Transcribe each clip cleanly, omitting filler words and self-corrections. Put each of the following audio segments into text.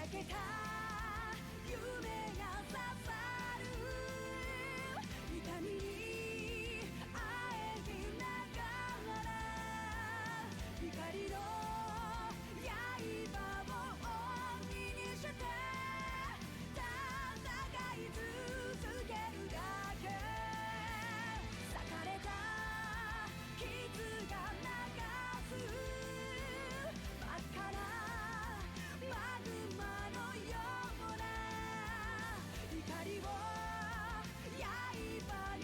開けた夢が刺さる痛みにあえぎながら光の刃を鬼にして戦い続けるだけ裂かれた傷が流す真っ赤なマグマのような光を刃に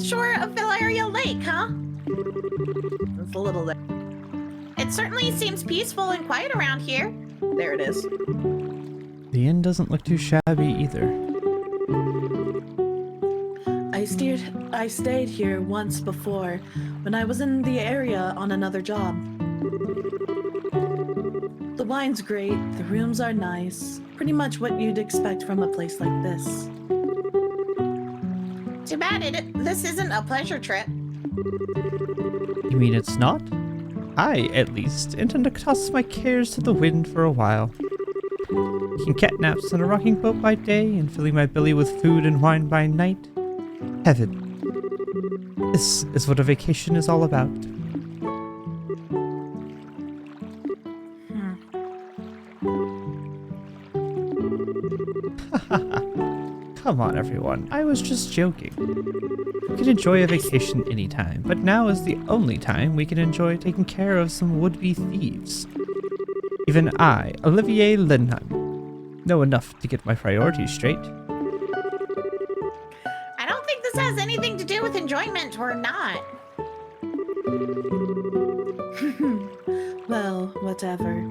shore of Valeria Lake, huh? It's a little there. It certainly seems peaceful and quiet around here. There it is. The inn doesn't look too shabby either. I stayed here once before when I was in the area on another job. The wine's great, the rooms are nice. Pretty much what you'd expect from a place like this. Too bad this isn't a pleasure trip. You mean it's not? I, at least, intend to toss my cares to the wind for a while. Taking cat naps on a rocking boat by day and filling my belly with food and wine by night. Heaven. This is what a vacation is all about. Come on, everyone. I was just joking. We can enjoy a vacation anytime, but now is the only time we can enjoy taking care of some would-be thieves. Even I, Olivier Lindheim, know enough to get my priorities straight. I don't think this has anything to do with enjoyment or not. Well, whatever.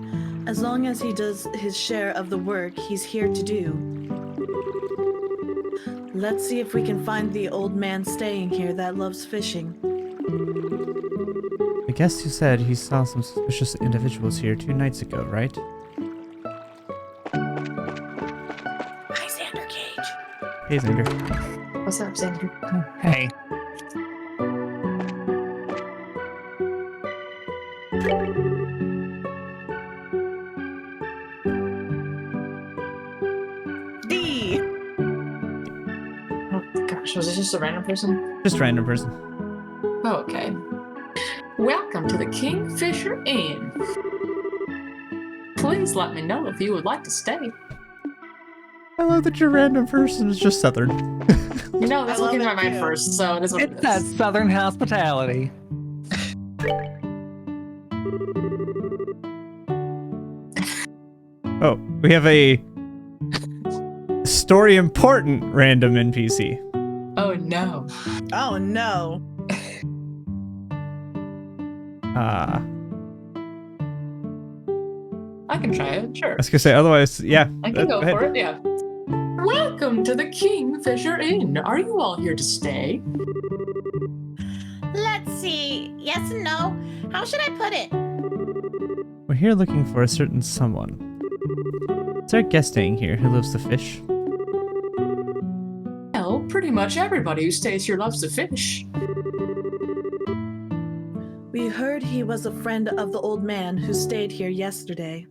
As long as he does his share of the work he's here to do. Let's see if we can find the old man staying here that loves fishing. I guess you said he saw some suspicious individuals here 2 nights ago, right? Hi, Xander Cage. Hey, Xander. What's up, Xander? Hey. D. Oh gosh, was it just a random person? Just a random person. Oh, okay. Welcome to the Kingfisher Inn. Please let me know if you would like to stay. I love that your random person is just Southern. You know, that's I what came to love my it mind too. first, so it is what It's it that is. southern hospitality. Oh, we have a story important random NPC. Oh no. Oh no. I can try it, sure. I was gonna say, otherwise, yeah. I can go ahead. for it, yeah. Welcome to the Kingfisher Inn. Are you all here to stay? Let's see. Yes and no. How should I put it? We're here looking for a certain someone. Is there a guest staying here who loves to fish? Well, pretty much everybody who stays here loves to fish. We heard he was a friend of the old man who stayed here yesterday.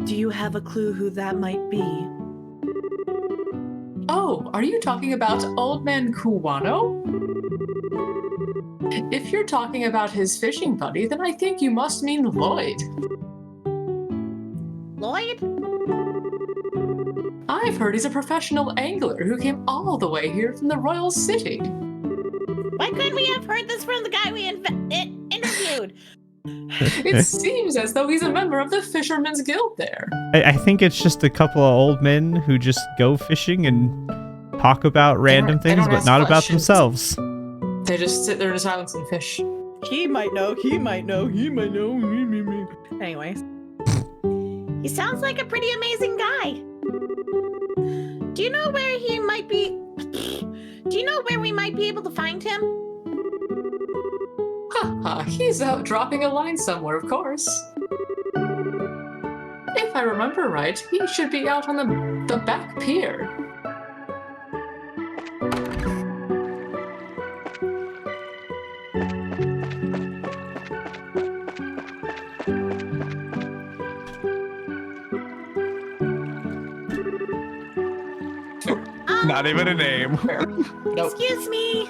Do you have a clue who that might be? Oh, are you talking about Old Man Kuwano? If you're talking about his fishing buddy, then I think you must mean Lloyd. Lloyd? I've heard he's a professional angler who came all the way here from the Royal City. Why couldn't we have heard this from the guy we interviewed? It seems as though he's a member of the Fisherman's Guild there. I think it's just a couple of old men who just go fishing and talk about random they things, don't but ask not about questions. themselves. They just sit there in silence and fish. He might know, he might know, he might know. Anyways. He sounds like a pretty amazing guy. Do you know where he might be? Do you know where we might be able to find him? Haha, he's out dropping a line somewhere, of course. If I remember right, he should be out on the back pier. Not even a name. Nope. Excuse me.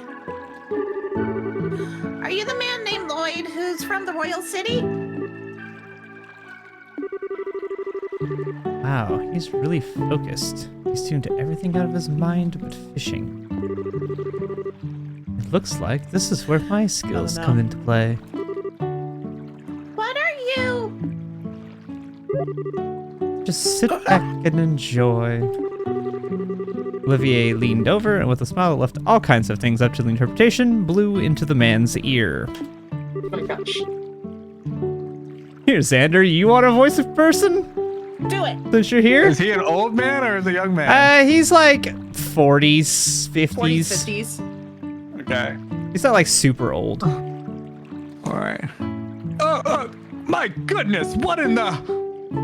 Are you the man named Lloyd who's from the Royal City? Wow, he's really focused. He's tuned to everything out of his mind but fishing. It looks like this is where my skills no. come into play. What are you? Just sit back and enjoy. Olivier leaned over and with a smile that left all kinds of things up to the interpretation, blew into the man's ear. Oh my gosh. Here, Xander, you want a voice of person? Do it. Since you're here? Is he an old man or is he a young man? He's like 40s, 50s. 40s, 50s. Okay. He's not like super old. All right. My goodness, what in the...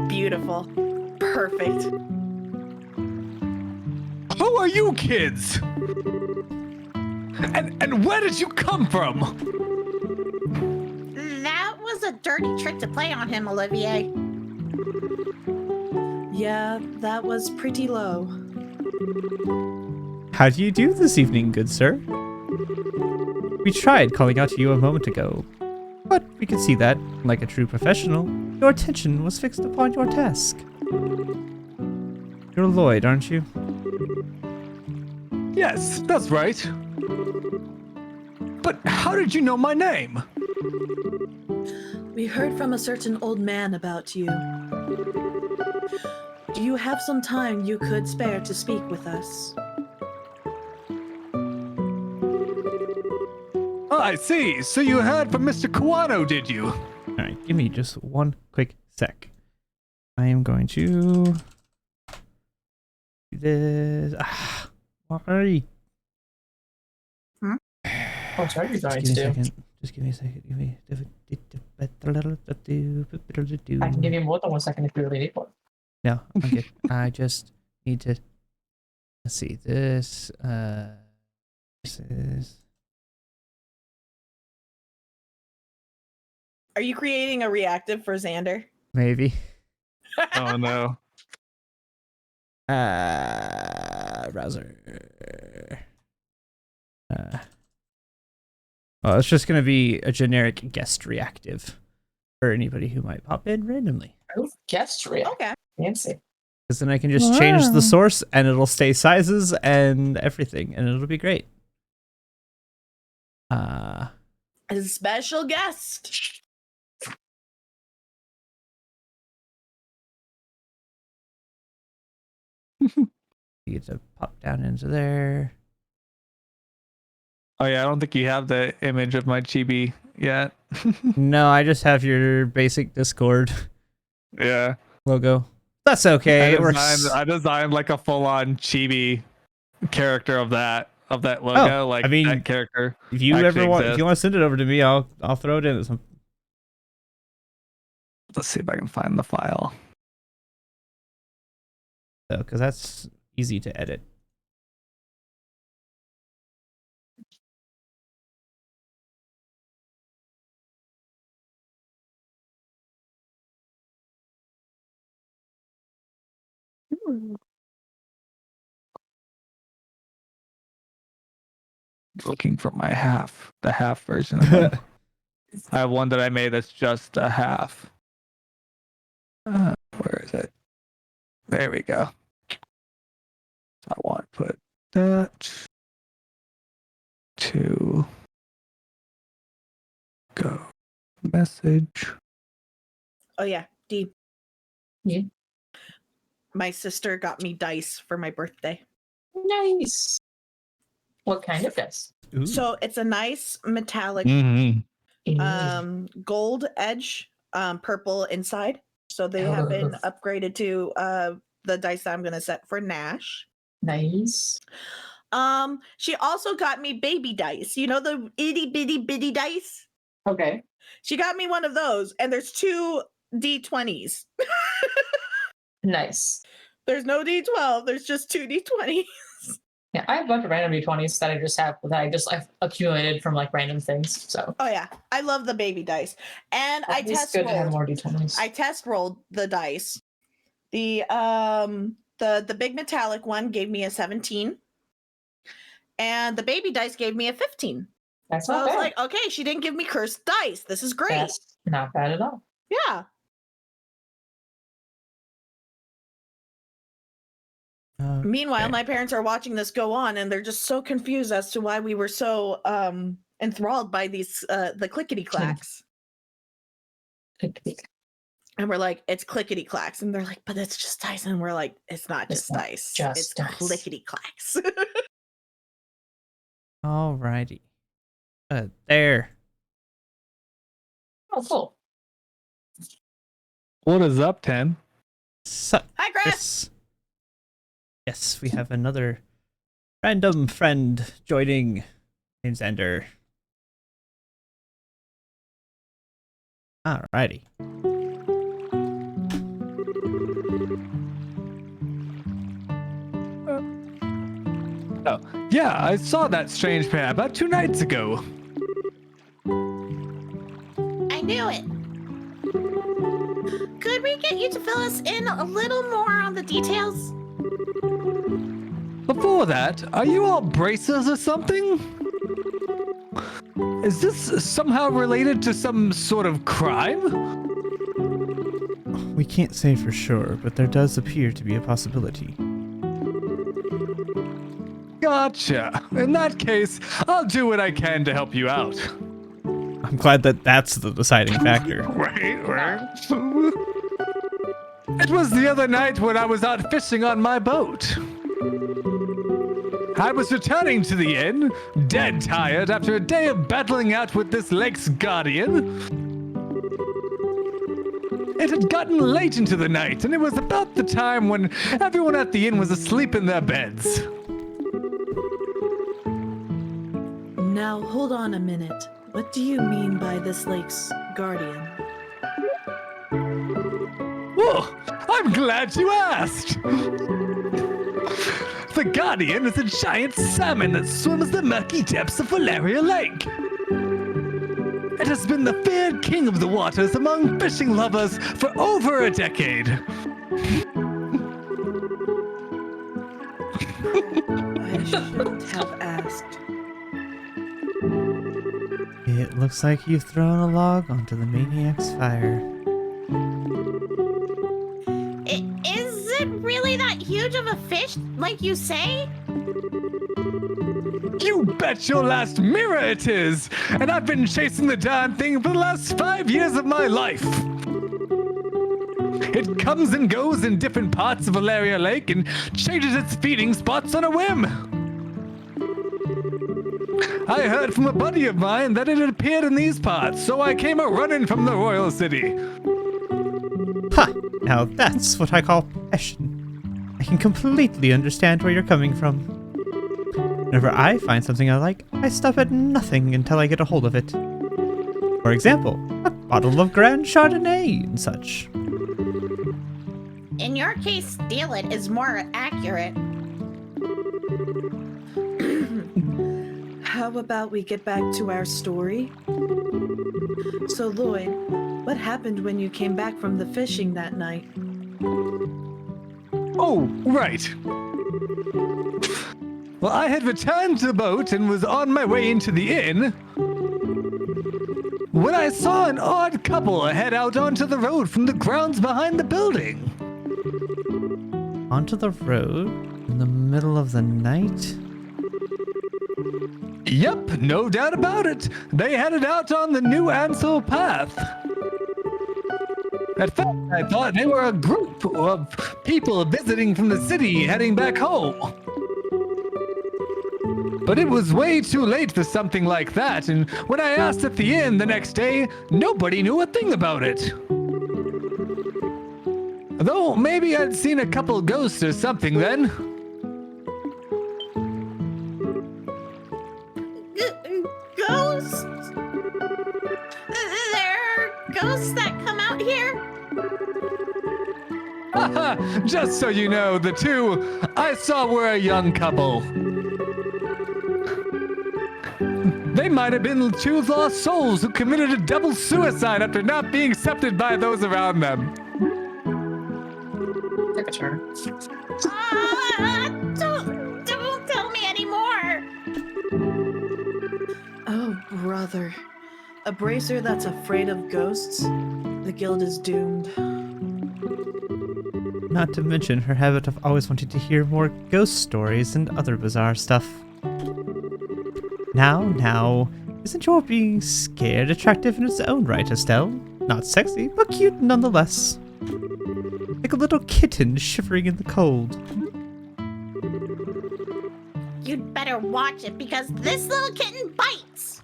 Beautiful. Perfect. Who are you kids? And where did you come from? That was a dirty trick to play on him, Olivier. Yeah, that was pretty low. How do you do this evening, good sir? We tried calling out to you a moment ago, but we could see that, like a true professional, your attention was fixed upon your task. You're Lloyd, aren't you? Yes, that's right. But how did you know my name? We heard from a certain old man about you. Do you have some time you could spare to speak with us? I see. So you heard from Mr. Kawano, did you? All right, give me just one quick sec. I am going to do this. Why? What's are you Just going give me to a do? second. Just give me a second. I can give you more than 1 second if you really need one. No, I'm good. I just need to. Let's see. This. This is. Are you creating a reactive for Xander? Maybe. Oh no. Browser. Well, it's just going to be a generic guest reactive for anybody who might pop in randomly. Oh, guest real. Okay. Fancy. Because then I can just change the source and it'll stay sizes and everything, and it'll be great. A special guest. You get to pop down into there. Oh yeah, I don't think you have the image of my chibi yet. No, I just have your basic Discord Yeah. logo. That's okay. It works. I designed like a full-on chibi character of that logo. Oh, like I mean, that character. If you actually ever want, if exists. you want to send it over to me, I'll throw it in. At some... Let's see if I can find the file. So, because that's easy to edit. Looking for my the half version of it. I have one that I made that's just a half. Where is it? There we go. I want to put that to go message. Oh yeah, D. Yeah. My sister got me dice for my birthday. Nice. What kind of dice? Ooh. So it's a nice metallic Mm-hmm. gold edge, purple inside. So they have been upgraded to the dice that I'm gonna set for Nash. Nice. She also got me baby dice. You know the itty bitty dice? Okay. She got me one of those, and there's 2 D20s. Nice. There's no D12, there's just 2 D20s. Yeah, I have a bunch of random D20s that I've accumulated from like random things. So Oh yeah, I love the baby dice. And I it's test good to have rolled. more D20s. I test rolled the dice. The big metallic one gave me a 17. And the baby dice gave me a 15. That's So I not was bad. like, okay, she didn't give me cursed dice. This is great. That's not bad at all. Yeah. Meanwhile, Okay. my parents are watching this go on, and they're just so confused as to why we were so enthralled by these the clickety clacks. And we're like, it's clickety clacks. And they're like, but it's just dice. And we're like, it's not It's just not dice. just It's dice. clickety clacks. Alrighty. There. Oh, cool. What is up, 10? So, Hi, Chris. yes, we have another random friend joining. Name's Ender. Alrighty. Oh, yeah, I saw that strange pair about 2 nights ago. I knew it. Could we get you to fill us in a little more on the details? Before that, are you all bracers or something? Is this somehow related to some sort of crime? We can't say for sure, but there does appear to be a possibility. Gotcha. In that case, I'll do what I can to help you out. I'm glad that that's the deciding factor. Right. It was the other night when I was out fishing on my boat. I was returning to the inn, dead tired after a day of battling out with this lake's guardian. It had gotten late into the night, and it was about the time when everyone at the inn was asleep in their beds. Now, hold on a minute. What do you mean by this lake's guardian? Oh, I'm glad you asked! The Guardian is a giant salmon that swims the murky depths of Valeria Lake. It has been the feared king of the waters among fishing lovers for over a decade. I shouldn't have asked. It looks like you've thrown a log onto the maniac's fire. Is it really that huge of a fish, like you say? You bet your last mirror it is! And I've been chasing the darn thing for the last 5 years of my life! It comes and goes in different parts of Valeria Lake and changes its feeding spots on a whim. I heard from a buddy of mine that it had appeared in these parts, so I came a-running from the royal city. Ha! Now that's what I call passion. I can completely understand where you're coming from. Whenever I find something I like, I stop at nothing until I get a hold of it. For example, a bottle of Grand Chardonnay and such. In your case, steal it is more accurate. How about we get back to our story? So, Lloyd, what happened when you came back from the fishing that night? Oh, right. Well, I had returned to the boat and was on my way into the inn when I saw an odd couple head out onto the road from the grounds behind the building. Onto the road in the middle of the night? Yep, no doubt about it. They headed out on the new Ansel path. At first, I thought they were a group of people visiting from the city heading back home. But it was way too late for something like that, and when I asked at the inn the next day, nobody knew a thing about it. Though maybe I'd seen a couple ghosts or something then. Ghosts? There are ghosts that come out here? Haha, just so you know, the two I saw were a young couple. They might have been two lost souls who committed a double suicide after not being accepted by those around them. Take a turn. Don't tell me anymore. Oh, brother. A bracer that's afraid of ghosts? The guild is doomed. Not to mention her habit of always wanting to hear more ghost stories and other bizarre stuff. Now, Isn't your being scared attractive in its own right, Estelle? Not sexy, but cute nonetheless. Like a little kitten shivering in the cold. You'd better watch it because this little kitten bites.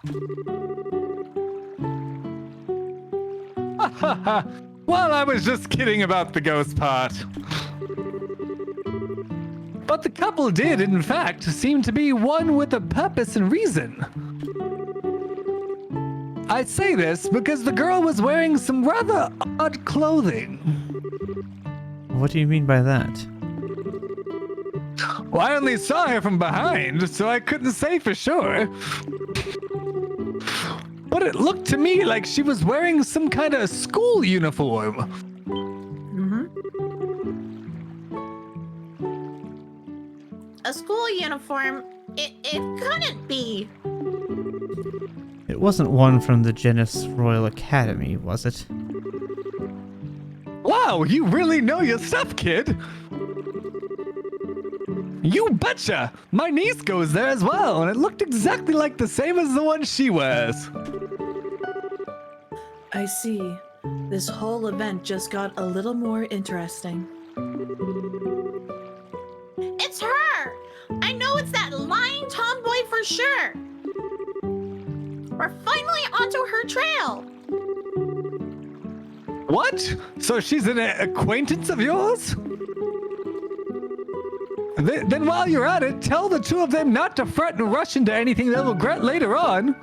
Well, I was just kidding about the ghost part. But the couple did, in fact, seem to be one with a purpose and reason. I say this because the girl was wearing some rather odd clothing. What do you mean by that? Well, I only saw her from behind, so I couldn't say for sure. But it looked to me like she was wearing some kind of school uniform. A school uniform? It couldn't be. It wasn't one from the Genus Royal Academy, was it? Wow, you really know your stuff, kid. You betcha! My niece goes there as well, and it looked exactly like the same as the one she wears. I see. This whole event just got a little more interesting. It's her! I know it's that lying tomboy for sure. We're finally onto her trail. What? So she's an acquaintance of yours? Then while you're at it, tell the two of them not to fret and rush into anything they'll regret later on.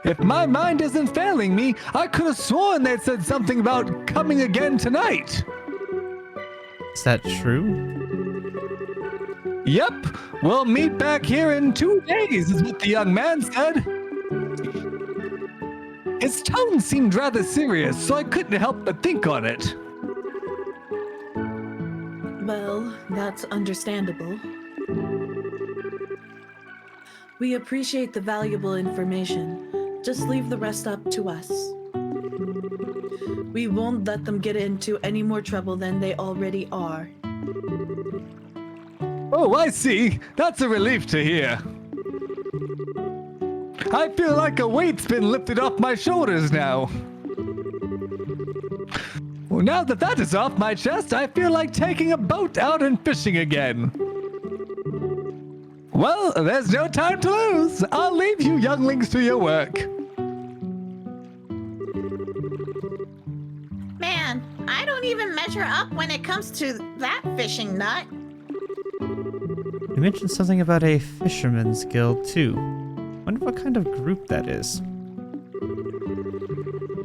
If my mind isn't failing me, I could have sworn they said something about coming again tonight. Is that true? Yep, we'll meet back here in 2 days, is what the young man said. His tone seemed rather serious, so I couldn't help but think on it. Well, that's understandable. We appreciate the valuable information. Just leave the rest up to us. We won't let them get into any more trouble than they already are. Oh, I see. That's a relief to hear. I feel like a weight's been lifted off my shoulders now. Well, now that that is off my chest, I feel like taking a boat out and fishing again. Well, there's no time to lose. I'll leave you younglings to your work. Man, I don't even measure up when it comes to that fishing nut. You mentioned something about a fisherman's guild, too. Wonder what kind of group that is.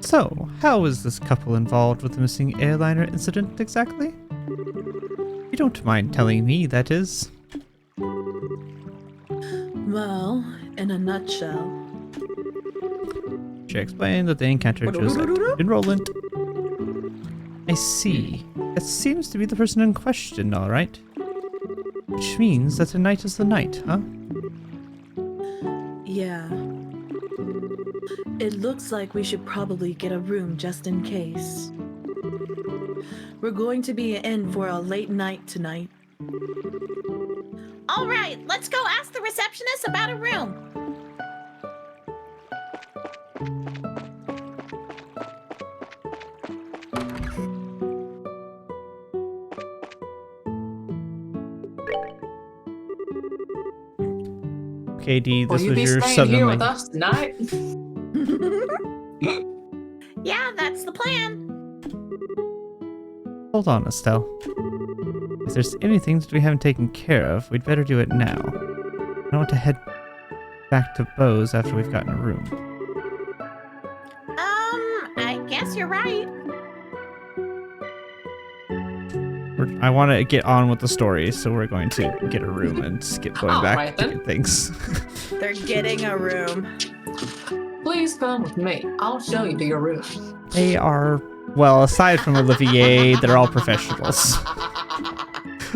So, how is this couple involved with the missing airliner incident exactly? You don't mind telling me, that is. Well, in a nutshell. She explained that the encounter Josette and Roland. I see. That seems to be the person in question, alright. Which means that tonight is the night, huh? Yeah. It looks like we should probably get a room just in case. We're going to be in for a late night tonight. All right, let's go ask the receptionist about a room. KD, Will this you was be your staying southern here with language. us tonight? Yeah, that's the plan. Hold on, Estelle. If there's anything that we haven't taken care of, we'd better do it now. I don't want to head back to Bose after we've gotten a room. I guess you're right. I want to get on with the story, so we're going to get a room and skip going All back right, to then. get things. They're getting a room. Please come with me. I'll show you to your room. They are, well, aside from Olivier, they're all professionals.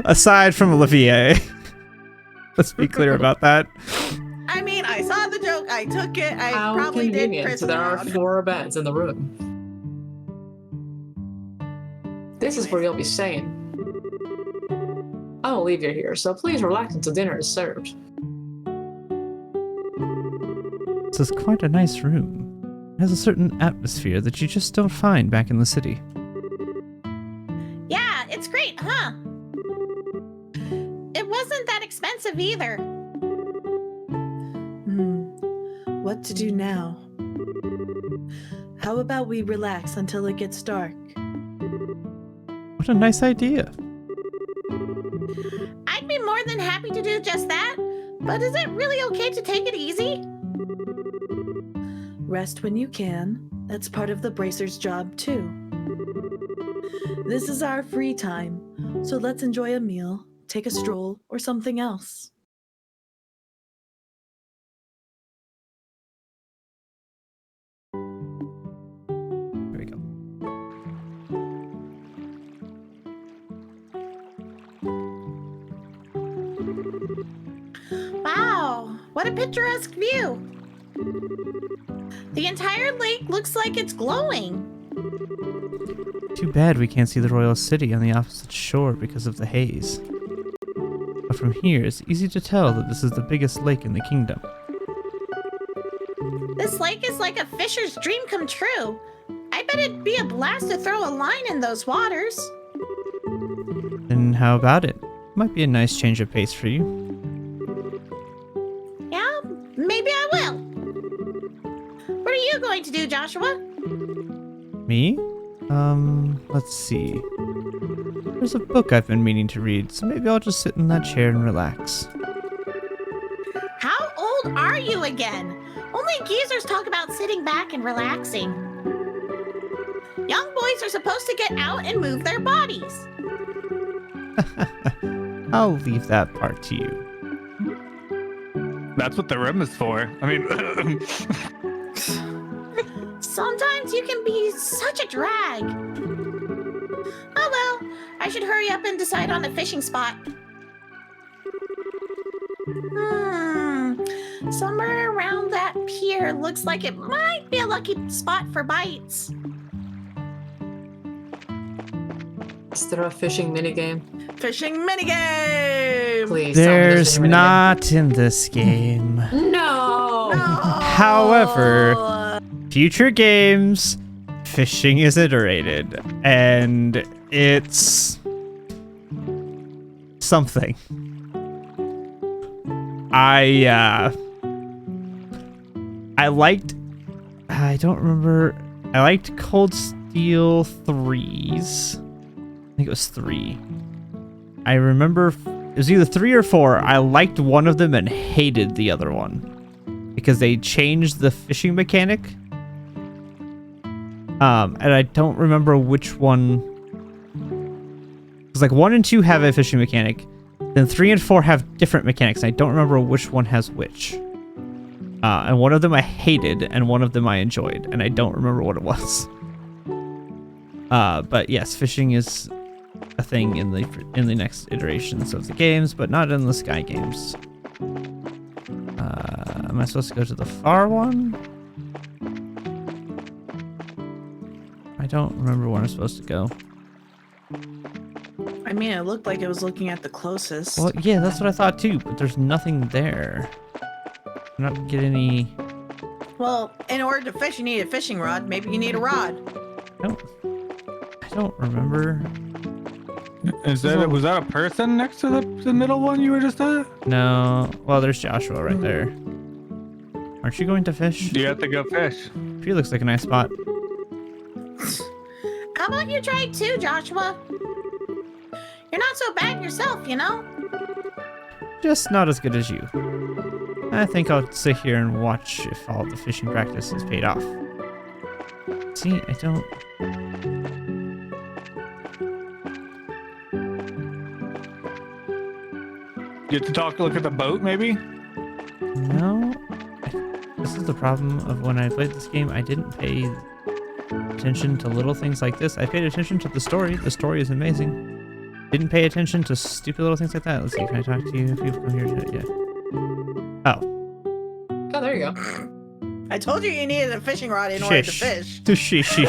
Aside from Olivier. Let's be clear about that. I mean, I saw the joke. I took it. I How probably did convenient. press So there are down. 4 beds in the room. This is where you'll be staying. I will leave you here, so please relax until dinner is served. This is quite a nice room. It has a certain atmosphere that you just don't find back in the city. Yeah, it's great, huh? It wasn't that expensive either. What to do now? How about we relax until it gets dark? What a nice idea. I'd be more than happy to do just that, but is it really okay to take it easy? Rest when you can. That's part of the bracer's job, too. This is our free time, so let's enjoy a meal, take a stroll, or something else. Here we go. Wow, what a picturesque view. The entire lake looks like it's glowing. Too bad we can't see the royal city on the opposite shore because of the haze. But from here, it's easy to tell that this is the biggest lake in the kingdom. This lake is like a fisher's dream come true. I bet it'd be a blast to throw a line in those waters. Then how about it? Might be a nice change of pace for you. Yeah, maybe I will. What are you going to do, Joshua? Me? Let's see. There's a book I've been meaning to read, so maybe I'll just sit in that chair and relax. How old are you again? Only geezers talk about sitting back and relaxing. Young boys are supposed to get out and move their bodies. I'll leave that part to you. That's what the room is for. I mean, Sometimes you can be such a drag. Oh well, I should hurry up and decide on a fishing spot. Somewhere around that pier looks like it might be a lucky spot for bites. Is there a fishing minigame? Fishing minigame! Please. tell me There's a minigame. not in this game. No. However, future games, fishing is iterated, and it's something. I liked Cold Steel 3's. I think it was 3. I remember it was either 3 or 4. I liked one of them and hated the other one because they changed the fishing mechanic. And I don't remember which one. It's like 1 and 2 have a fishing mechanic, then 3 and 4 have different mechanics. I don't remember which one has which. And one of them I hated, and one of them I enjoyed, and I don't remember what it was. But yes, fishing is a thing in the next iterations of the games, but not in the Sky games. Am I supposed to go to the far one? I don't remember where I'm supposed to go. I mean, it looked like it was looking at the closest. Well, yeah, that's what I thought too, but there's nothing there. I'm not getting any. Well, in order to fish, you need a fishing rod. Maybe you need a rod. I don't remember. was that a person next to the middle one you were just at? No. Well, there's Joshua right there. Aren't you going to fish? You have to go fish. He looks like a nice spot. How about you try it too, Joshua? You're not so bad yourself, you know? Just not as good as you. I think I'll sit here and watch if all the fishing practice has paid off. See, I don't. You have to look at the boat, maybe? No. This is the problem of when I played this game. I didn't pay attention to little things like this. I paid attention to the story. The story is amazing. Didn't pay attention to stupid little things like that. Let's see, can I talk to you if you've come here to yeah. Oh. Oh, there you go. I told you needed a fishing rod in order to fish. Shish. I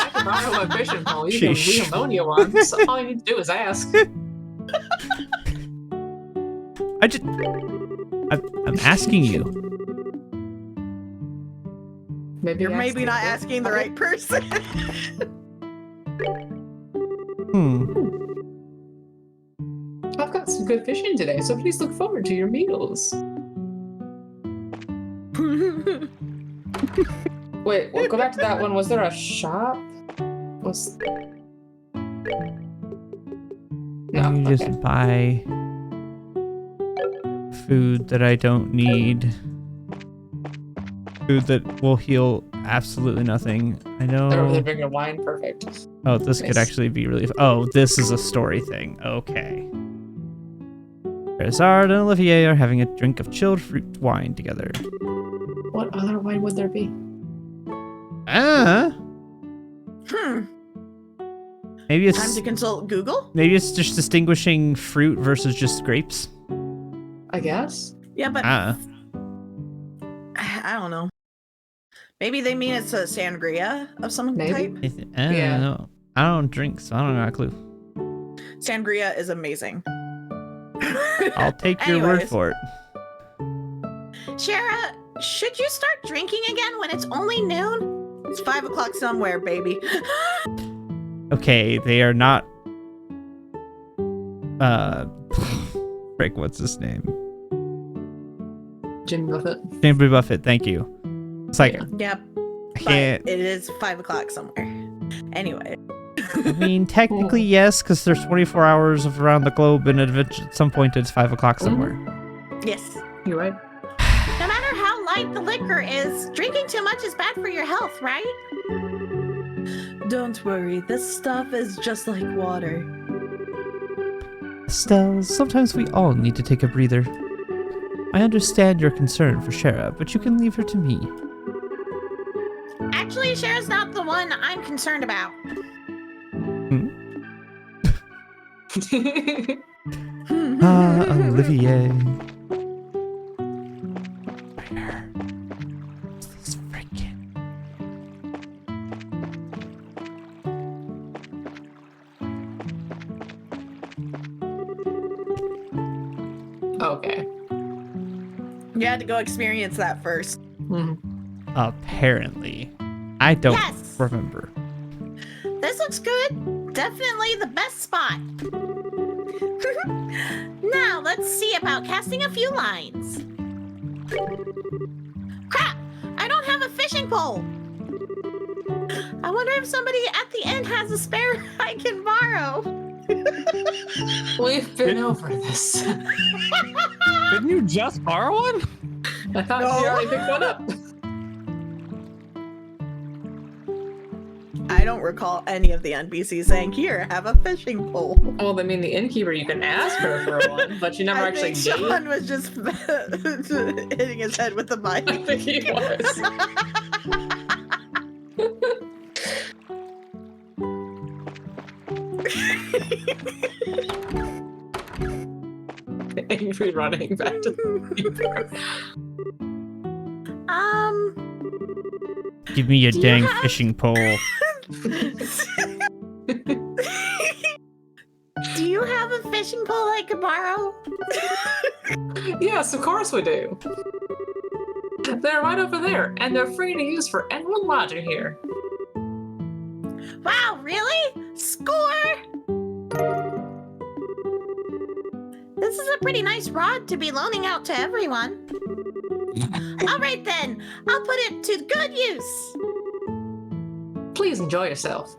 can borrow my fishing pole. You can the ammonia one. So all you need to do is ask. I'm asking you. Maybe You're ask maybe not people. asking the right person. I've got some good fishing today, so please look forward to your meals. Wait, we'll go back to that one. Was there a shop? Was no? You Okay. just buy food that I don't need. Food that will heal absolutely nothing. I They're over there know. drinking wine. Perfect. Oh, this could Nice. actually be really. Oh, this is a story thing. Okay. Charizard and Olivier are having a drink of chilled fruit wine together. What other wine would there be? Maybe Time it's to consult Google? just distinguishing fruit versus just grapes. I guess. Yeah, but I don't know. Maybe they mean it's a sangria of some Maybe. type. I don't Yeah. know. I don't drink, so I don't got a clue. Sangria is amazing. I'll take your word Anyways. for it. Shara, should you start drinking again when it's only noon? It's 5 o'clock somewhere, baby. Okay, they are not. Frick, what's his name? Jimmy Buffett. Jimmy Buffett. Thank you. It's like Yeah. Yep. I But can't. it is 5 o'clock somewhere. Anyway. I mean, technically yes, because there's 24 hours of around the globe, and at some point it's 5 o'clock somewhere. Yes. You're right. No matter how light the liquor is, drinking too much is bad for your health, right? Don't worry. This stuff is just like water. Estelle, sometimes we all need to take a breather. I understand your concern for Shara, but you can leave her to me. Actually, Shara's not the one I'm concerned about. Ah, Olivier. Where is this freaking? Okay. You had to go experience that first. Mhm. Apparently. I don't Yes. remember. This looks good. Definitely the best spot. Now, let's see about casting a few lines. Crap! I don't have a fishing pole. I wonder if somebody at the end has a spare I can borrow. We've been over this. Didn't you just borrow one? I thought No. you already picked one up. I don't recall any of the NPCs saying, "Here, have a fishing pole." Well, I mean, the innkeeper, you can ask her for one, but you never I actually think did. Sean was just hitting his head with the mic. I think he was. Angry running back to the keeper. Give me your Do you dang have- fishing pole. Do you have a fishing pole I could borrow? Yes, of course we do. They're right over there, and they're free to use for anyone lodging here. Wow, really? Score! This is a pretty nice rod to be loaning out to everyone. All right then, I'll put it to good use. Please enjoy yourself.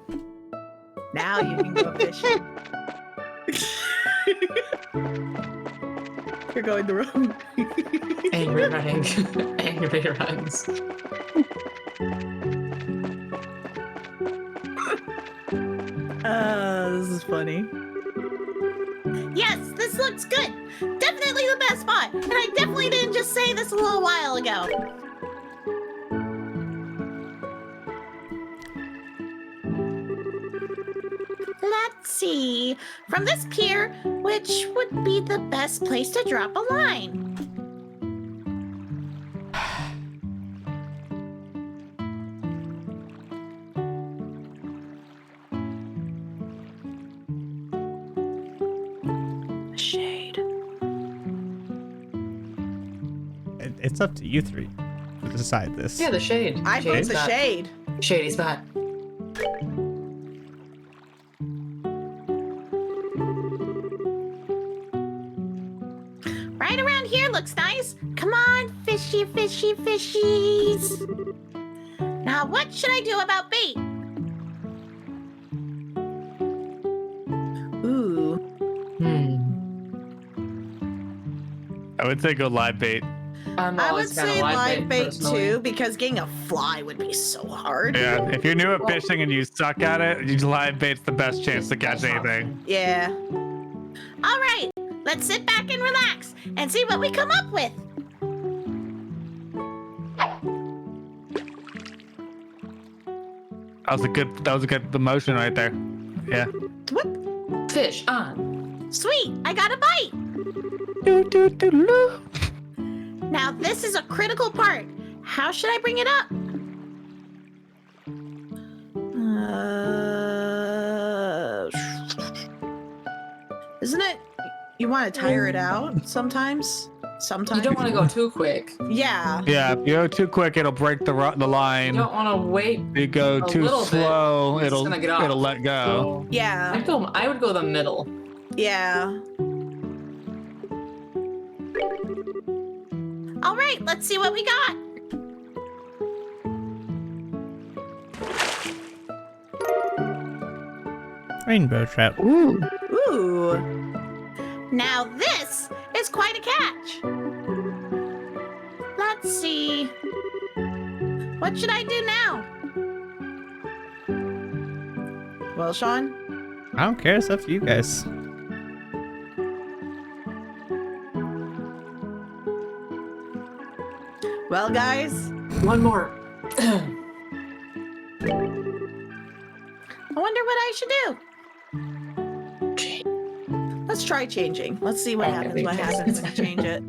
Now you can go fishing. You're going the wrong way. Angry running. Angry runs. This is funny. Yes, this looks good. Definitely the best spot. And I definitely didn't just say this a little while ago. Let's see. From this pier, which would be the best place to drop a line? Shade. It's up to you three. decide this. Yeah, the shade. I vote Shady's the spot. shade. Shady spot. Right around here looks nice. Come on, fishy, fishy, fishies. Now, what should I do about bait? Ooh. I would say go live bait. I'm I would always kinda say live bait personally. too, because getting a fly would be so hard. Yeah, if you're new at fishing and you suck at it, live bait's the best chance to catch anything. Yeah. All right, let's sit back and relax and see what we come up with. That was a good motion right there. Yeah. Whoop. Fish on. Sweet, I got a bite. Now this is a critical part. How should I bring it up? Isn't it? You want to tire it out sometimes? Sometimes. You don't want to go too quick. Yeah. Yeah, if you go too quick, it'll break the You line. don't want to wait. If you go a too little bit, slow, it's gonna get off. it'll let go. Yeah. I would go the middle. Yeah. All right, let's see what we got. Rainbow trout. Ooh. Now this is quite a catch. Let's see. What should I do now? Well, Sean? I don't care. It's up to you guys. Well, guys, One more. I wonder what I should do. Let's try changing. Let's see what Okay, happens. What yes. happens when you change it.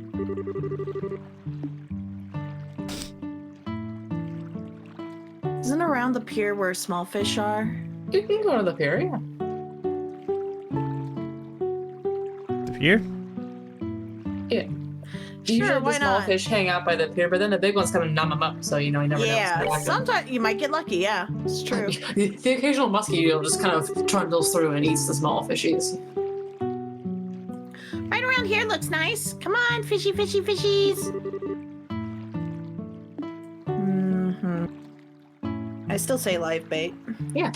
Isn't around the pier where small fish are? You can go to the pier, yeah. The pier? Yeah. Sure, Usually why the small not? fish hang out by the pier, but then the big ones come and numb them up, so you know you never Yeah, know. sometimes you might get lucky. Yeah, it's true. The occasional muskie will just kind of trundles through and eats the small fishies. Right around here looks nice. Come on, fishy, fishy, fishies. I still say live bait. Yeah.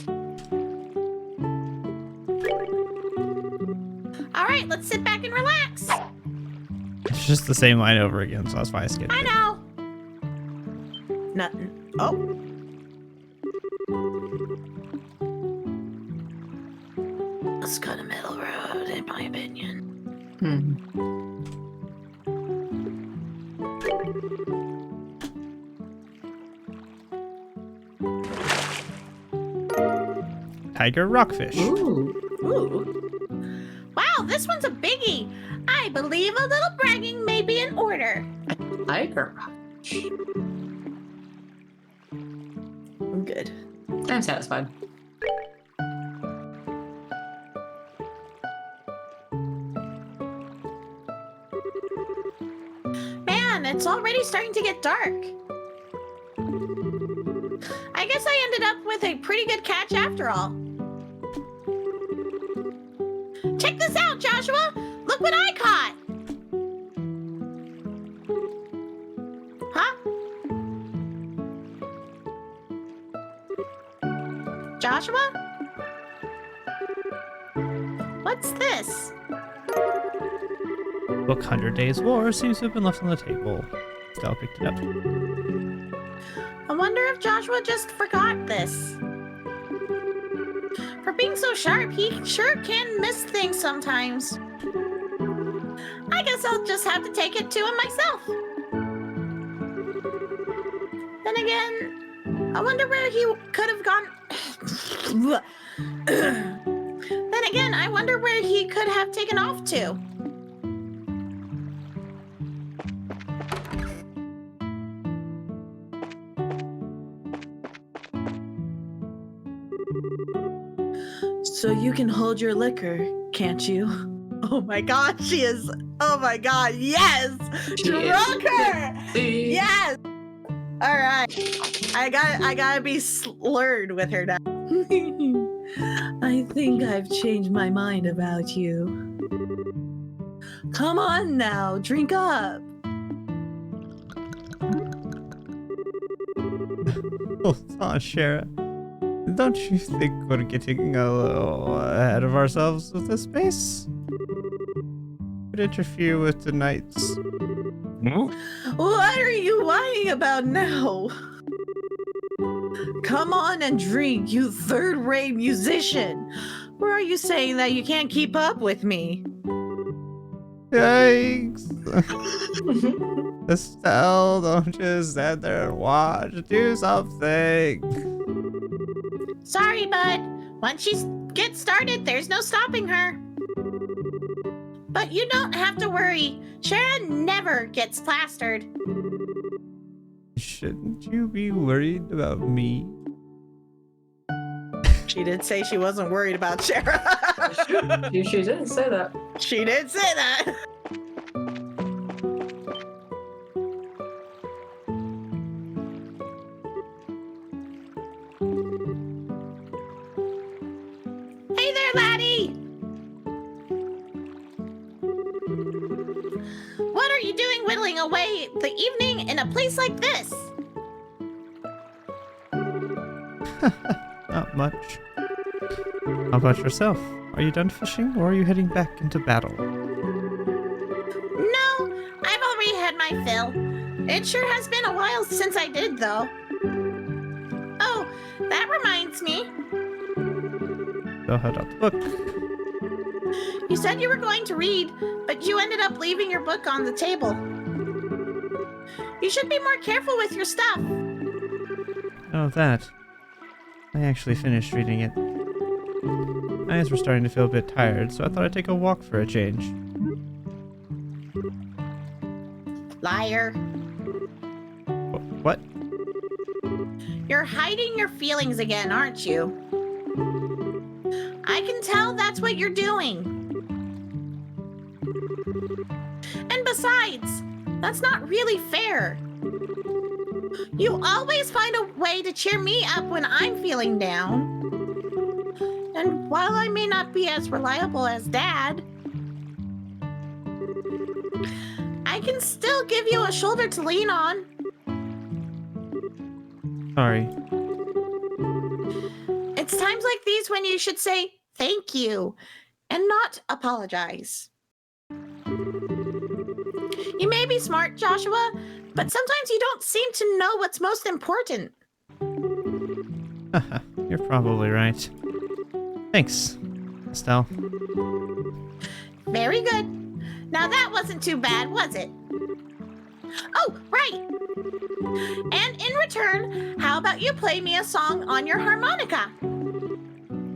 All right, let's sit back and relax. It's just the same line over again, so that's why I skipped I it. know. Nothing. Oh. Let's go to middle road, in my opinion. Tiger rockfish. Ooh. Ooh. Wow, this one's a biggie. I believe a little bragging may be in order. Tiger. I'm good. I'm satisfied. Man, it's already starting to get dark. I guess I ended up with a pretty good catch after all. Check this out, Joshua! Look what I caught! Huh? Joshua? What's this? Book 100 Days War seems to have been left on the table. Stella picked it up. I wonder if Joshua just forgot this. For being so sharp, he sure can miss things sometimes. I guess I'll just have to take it to him myself. Then again, I wonder where he could have gone. Then again, I wonder where he could have taken off to. So you can hold your liquor, can't you? Oh my god, she is. Oh my god, yes! She is Drunk her! See? Yes! All right. I gotta be slurred with her now. I think I've changed my mind about you. Come on now, drink up. Hold on, Shara. Don't you think we're getting a little ahead of ourselves with this space? Could interfere with tonight's. What are you lying about now? Come on and drink, you third-rate musician. Or are you saying that you can't keep up with me? Yikes! Estelle, don't just stand there and watch. Do something. Sorry, bud. Once she gets started, there's no stopping her. But you don't have to worry. Sharon never gets plastered. Shouldn't you be worried about me? She did say she wasn't worried about Sharon. She didn't say that. She did say that. Hey there, laddie! What are you doing whittling away the evening in a place like this? Not much. How about yourself? Are you done fishing, or are you heading back into battle? No, I've already had my fill. It sure has been a while since I did, though. Oh, that reminds me. Go head out the book. You said you were going to read, but you ended up leaving your book on the table. You should be more careful with your stuff. Oh, that. I actually finished reading it. My eyes were starting to feel a bit tired, so I thought I'd take a walk for a change. Liar. What? You're hiding your feelings again, aren't you? I can tell that's what you're doing. And besides, that's not really fair. You always find a way to cheer me up when I'm feeling down. And while I may not be as reliable as Dad, I can still give you a shoulder to lean on. Sorry. It's times like these when you should say thank you and not apologize. You may be smart, Joshua, but sometimes you don't seem to know what's most important. Haha, you're probably right. Thanks, Estelle. Very good. Now that wasn't too bad, was it? Oh, right. And in return, how about you play me a song on your harmonica?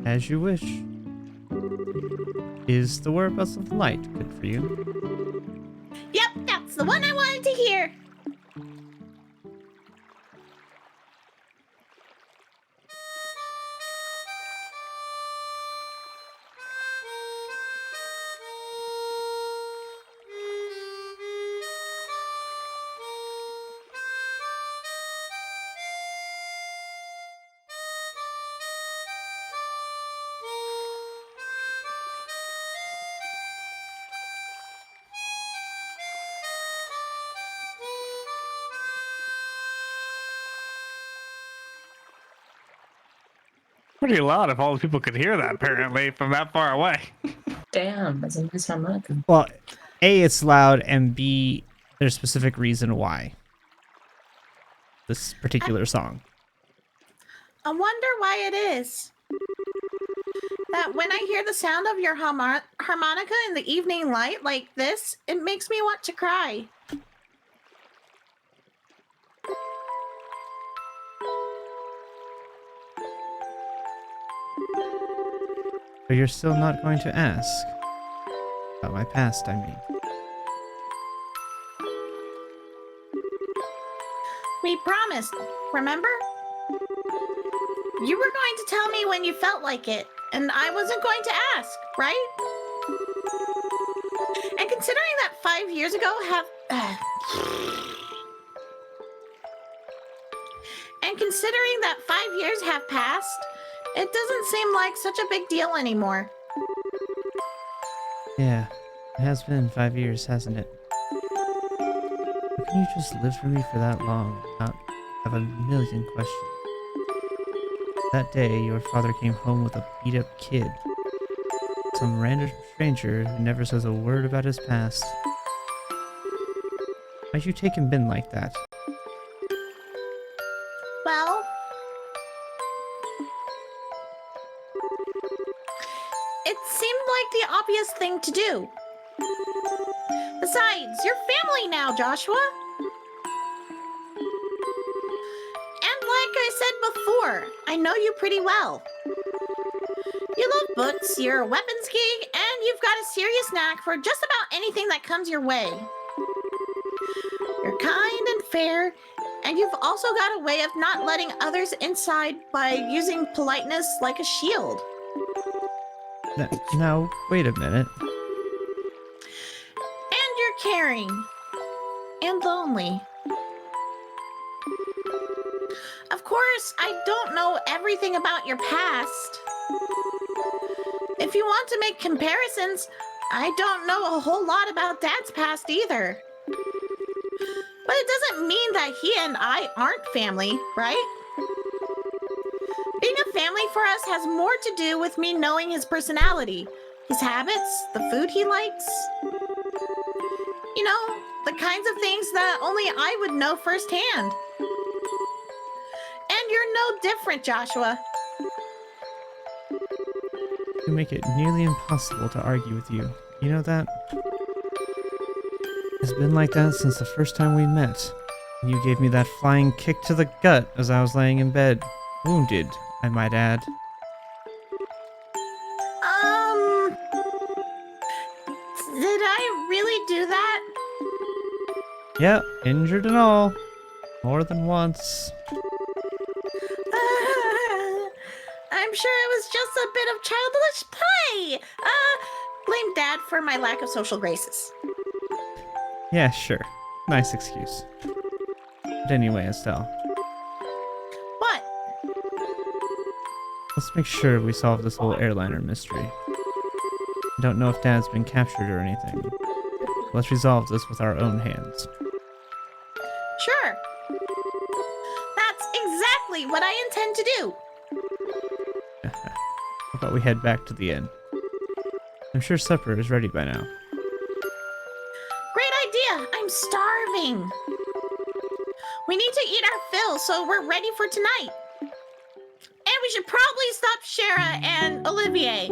As you wish. Is the whereabouts of the light good for you? Yep, that's the one I wanted to hear. Pretty loud if all the people could hear that, apparently, from that far away. Damn, that's a nice harmonica. Well, A, it's loud, and B, there's a specific reason why. This particular song. I wonder why it is that when I hear the sound of your harmonica in the evening light like this, it makes me want to cry. But you're still not going to ask. About my past, I mean. We promised, remember? You were going to tell me when you felt like it, and I wasn't going to ask, right? And considering that 5 years ago considering that 5 years have passed, it doesn't seem like such a big deal anymore. Yeah, it has been 5 years, hasn't it? How can you just live for me for that long and not have a million questions? That day, your father came home with a beat-up kid. Some random stranger who never says a word about his past. Why'd you take him in like that? Well, it seemed like the obvious thing to do. Besides, you're family now, Joshua. And like I said before, I know you pretty well. You love books, you're a weapons geek, and you've got a serious knack for just about anything that comes your way. You're kind and fair, and you've also got a way of not letting others inside by using politeness like a shield. Now, wait a minute. And you're caring. And lonely. Of course, I don't know everything about your past. If you want to make comparisons, I don't know a whole lot about Dad's past either. But it doesn't mean that he and I aren't family, right? Being a family for us has more to do with me knowing his personality, his habits, the food he likes. You know, the kinds of things that only I would know firsthand. And you're no different, Joshua. You make it nearly impossible to argue with you. You know that? It's been like that since the first time we met. You gave me that flying kick to the gut as I was laying in bed. Wounded, I might add. Did I really do that? Yeah, injured and all. More than once. I'm sure it was just a bit of childish play. Blame Dad for my lack of social graces. Yeah, sure. Nice excuse. But anyway, Estelle, What? let's make sure we solve this whole airliner mystery. I don't know if Dad's been captured or anything. Let's resolve this with our own hands. Sure. That's exactly what I intend to do. How about we head back to the inn? I'm sure supper is ready by now. Great idea. I'm starving. We need to eat our fill so we're ready for tonight. And we should probably stop Shara and Olivier.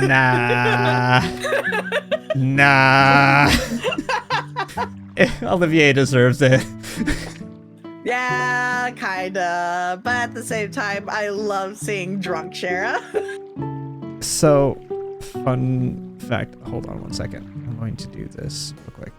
Nah. Nah. Olivier deserves it. Yeah, kinda. But at the same time, I love seeing drunk Shara. So, fun fact. Hold on one second. I'm going to do this real quick.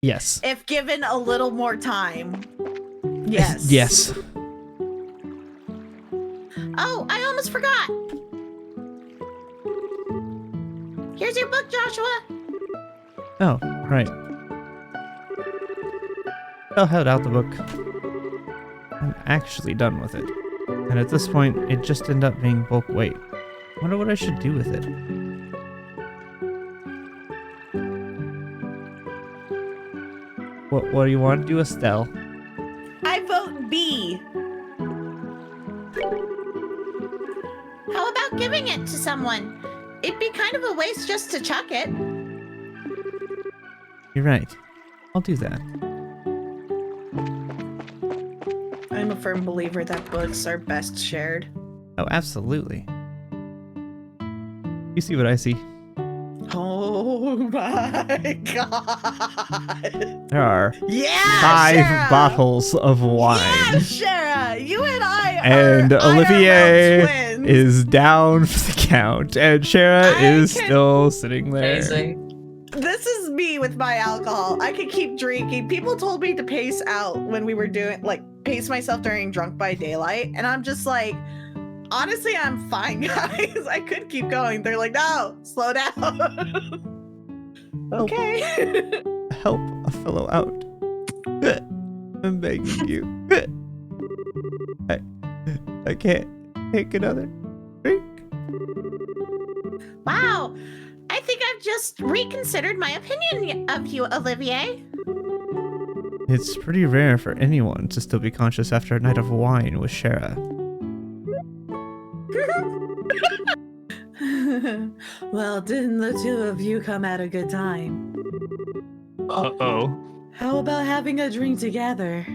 Yes. If given a little more time. Yes. Yes. Oh, I almost forgot. Here's your book, Joshua. Oh, right. I'll head out the book. I'm actually done with it. And at this point, it just ended up being bulk weight. Wonder what I should do with it. What do you want to do, Estelle? I vote B. How about giving it to someone? It'd be kind of a waste just to chuck it. You're right. I'll do that. I'm a firm believer that books are best shared. Oh, absolutely. You see what I see. Oh my god. There are Yeah, 5 Shara! bottles of wine. Yeah, Shara, you and I And are Olivier IRL twins. is down for the count. And Shara I is can- still sitting there. Amazing. This is me with my alcohol. I could keep drinking. People told me to pace out when we were doing, like, pace myself during Drunk by Daylight. And I'm just like, honestly, I'm fine, guys. I could keep going. They're like, no, slow down. Okay. Help a fellow out. I'm begging you. I can't take another drink. Wow. I think I've just reconsidered my opinion of you, Olivier. It's pretty rare for anyone to still be conscious after a night of wine with Shara. Well, didn't the two of you come at a good time? Uh-oh. How about having a drink together?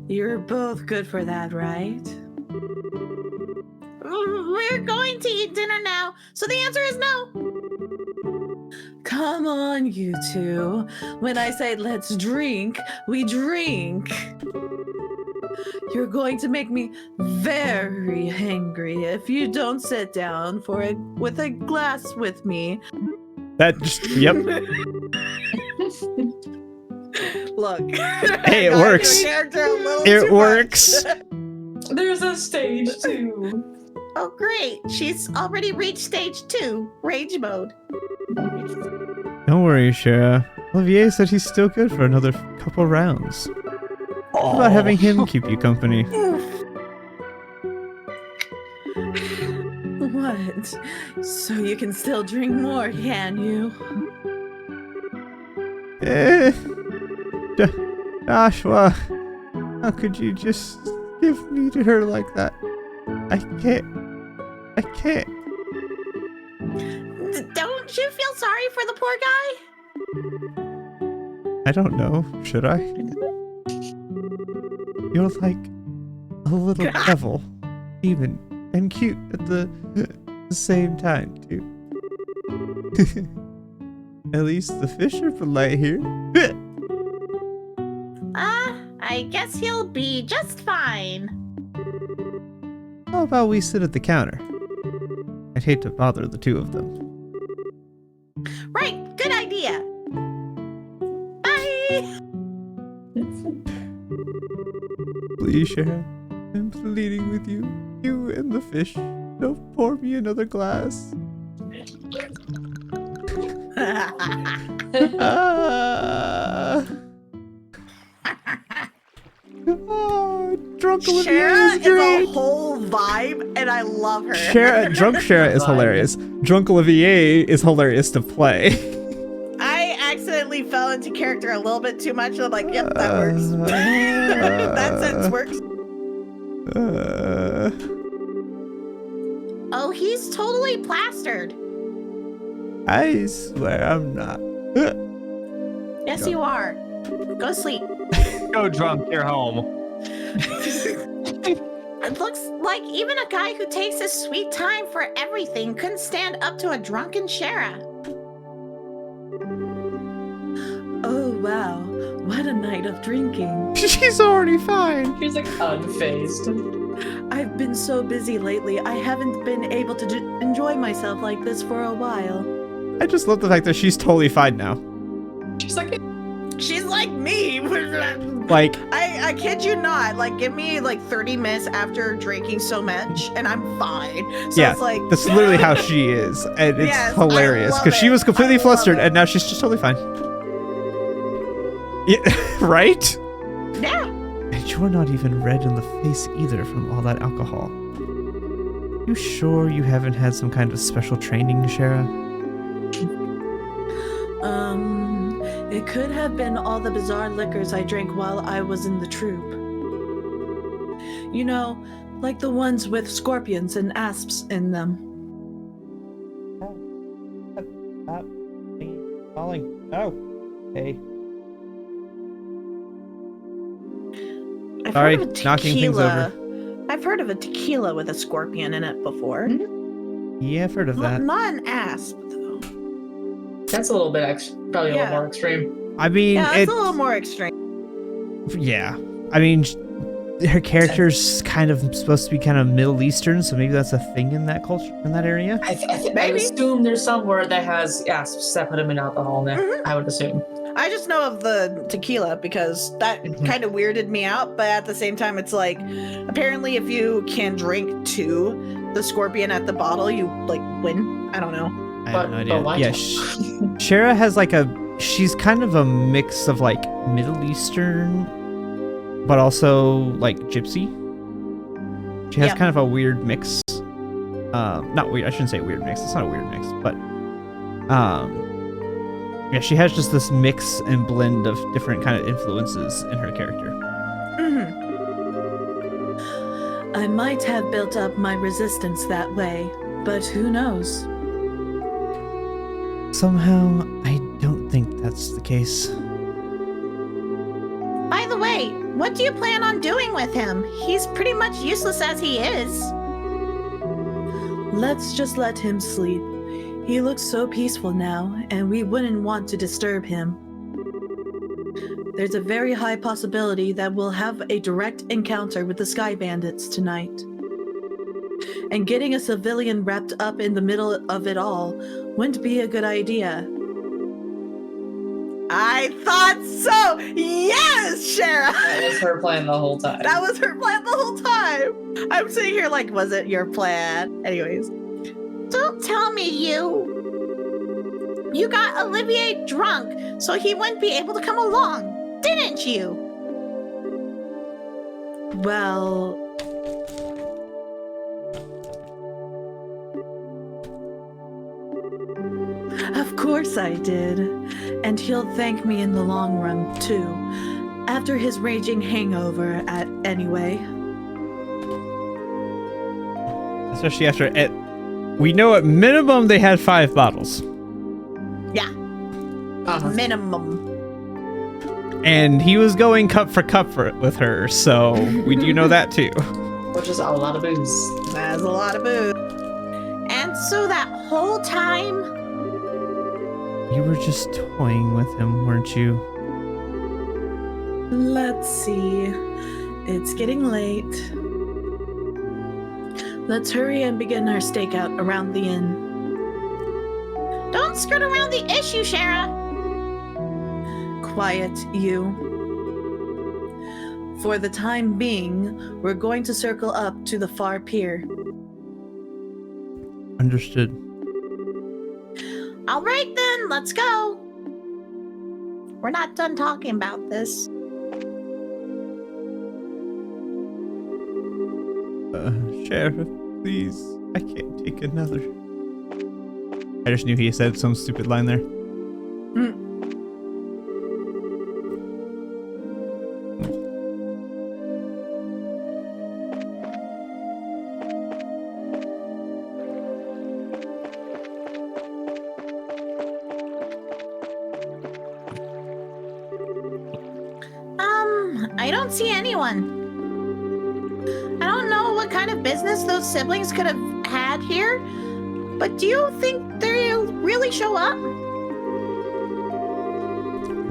You're both good for that, right? We're going to eat dinner now, so the answer is no. Come on, you two. When I say let's drink, we drink. You're going to make me very angry if you don't sit down with a glass with me. That just, yep. Look. Hey, it works. It works. There's a stage 2. Oh, great. She's already reached stage 2, rage mode. Don't worry, Shara. Olivier said he's still good for another couple rounds. How about having him keep you company? What? So you can still drink more, can you? Joshua, how could you just give me to her like that? I can't. Don't you feel sorry for the poor guy? I don't know. Should I? You're like a little devil, demon, and cute at the same time, too. At least the fish are polite here. I guess he'll be just fine. How about we sit at the counter? I'd hate to bother the two of them. Right, good idea. Bye. Please, Shara, I'm pleading with you. You and the fish. Don't pour me another glass. Drunk Olivier Shara is great. is a whole vibe, and I love her. Drunk Shara is hilarious. Drunk Olivier is hilarious to play. I accidentally fell into character a little bit too much. And I'm like, yep, that works. That sentence works. Oh, he's totally plastered. I swear I'm not. Yes, you are. Go sleep. Go drunk, you're home. It looks like even a guy who takes his sweet time for everything couldn't stand up to a drunken Shara. Oh, wow. What a night of drinking. She's already fine. She's like unfazed. I've been so busy lately, I haven't been able to enjoy myself like this for a while. I just love the fact that she's totally fine now. She's like, She's like me. Like, I kid you not. Like, give me like 30 minutes after drinking so much, and I'm fine. So yeah, it's like that's literally how she is, and it's Yes, I hilarious love because she it. was completely I love flustered, it. and now she's just totally fine. Yeah, right? yeah. And you're not even red in the face either from all that alcohol. You sure you haven't had some kind of special training, Shara? It could have been all the bizarre liquors I drank while I was in the troop. You know, like the ones with scorpions and asps in them. Falling. Oh, okay. I've Sorry, heard of a knocking things tequila. I've heard of a tequila with a scorpion in it before. Yeah, I've heard of that. Not an asp, though. That's a little bit probably a Yeah. little more extreme. I mean, Yeah, it's it's a little more extreme. yeah. I mean, her character's kind of supposed to be kind of Middle Eastern, so maybe that's a thing in that culture, in that area. I Maybe. assume there's somewhere that has asps that put them in alcohol in there. I would assume. I just know of the tequila because that kind of weirded me out, but at the same time, it's like apparently if you can drink to the scorpion at the bottle, you like win. I don't know. I have no But idea. why Yeah, not? Shara has like she's kind of a mix of like Middle Eastern, but also like Gypsy. She has Yep. kind of a weird mix. Not weird. I shouldn't say weird mix. It's not a weird mix, but yeah, she has just this mix and blend of different kind of influences in her character. I might have built up my resistance that way, but who knows? Somehow, I don't think that's the case. By the way, what do you plan on doing with him? He's pretty much useless as he is. Let's just let him sleep. He looks so peaceful now, and we wouldn't want to disturb him. There's a very high possibility that we'll have a direct encounter with the Sky Bandits tonight. And getting a civilian wrapped up in the middle of it all wouldn't be a good idea. I thought so! Yes, Shara! That was her plan the whole time. That was her plan the whole time! I'm sitting here like, was it your plan? Anyways. Don't tell me you got Olivier drunk so he wouldn't be able to come along, didn't you? Well... Of course I did. And he'll thank me in the long run, too. After his raging hangover, anyway. Especially after we know at minimum they had 5 bottles. Yeah. Minimum. And he was going cup for cup with her, so we do know that too. Which is a lot of booze. That's a lot of booze. And so that whole time, You were just toying with him, weren't you? Let's see. It's getting late. Let's hurry and begin our stakeout around the inn. don't skirt around the issue, Shara. Quiet, you. For the time being, we're going to circle up to the far pier. Understood. All right then, let's go. We're not done talking about this. Sheriff, please. I can't take another. I just knew he said some stupid line there. I don't see anyone. I don't know what kind of business those siblings could have had here, but do you think they'll really show up?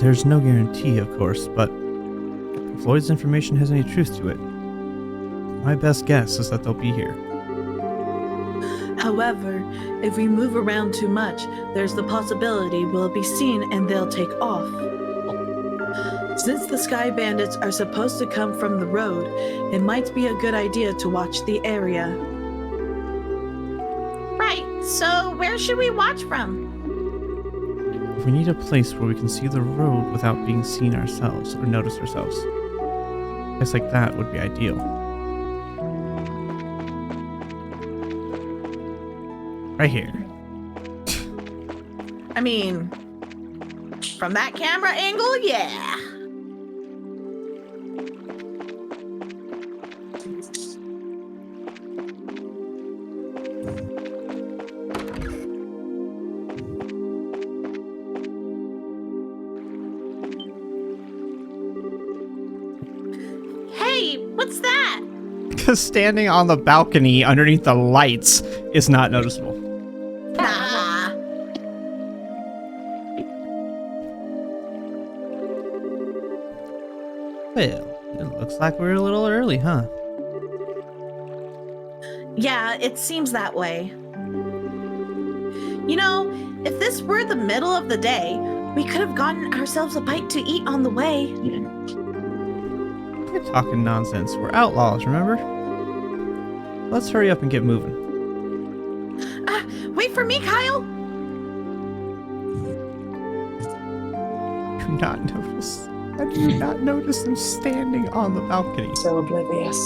There's no guarantee, of course, but if Lloyd's information has any truth to it, my best guess is that they'll be here. However, if we move around too much, there's the possibility we'll be seen and they'll take off. Since the Sky Bandits are supposed to come from the road, it might be a good idea to watch the area. Right, so where should we watch from? We need a place where we can see the road without being seen ourselves or notice ourselves. A place like that would be ideal. Right here. I mean, from that camera angle, yeah. Hey, what's that? Because standing on the balcony underneath the lights is not noticeable. Nah. Well, it looks like we're a little early, huh? Yeah, it seems that way. You know, if this were the middle of the day, we could have gotten ourselves a bite to eat on the way. Quit talking nonsense. We're outlaws, remember? Let's hurry up and get moving. Wait for me, Kyle. Do not notice. I do not notice them standing on the balcony. So oblivious.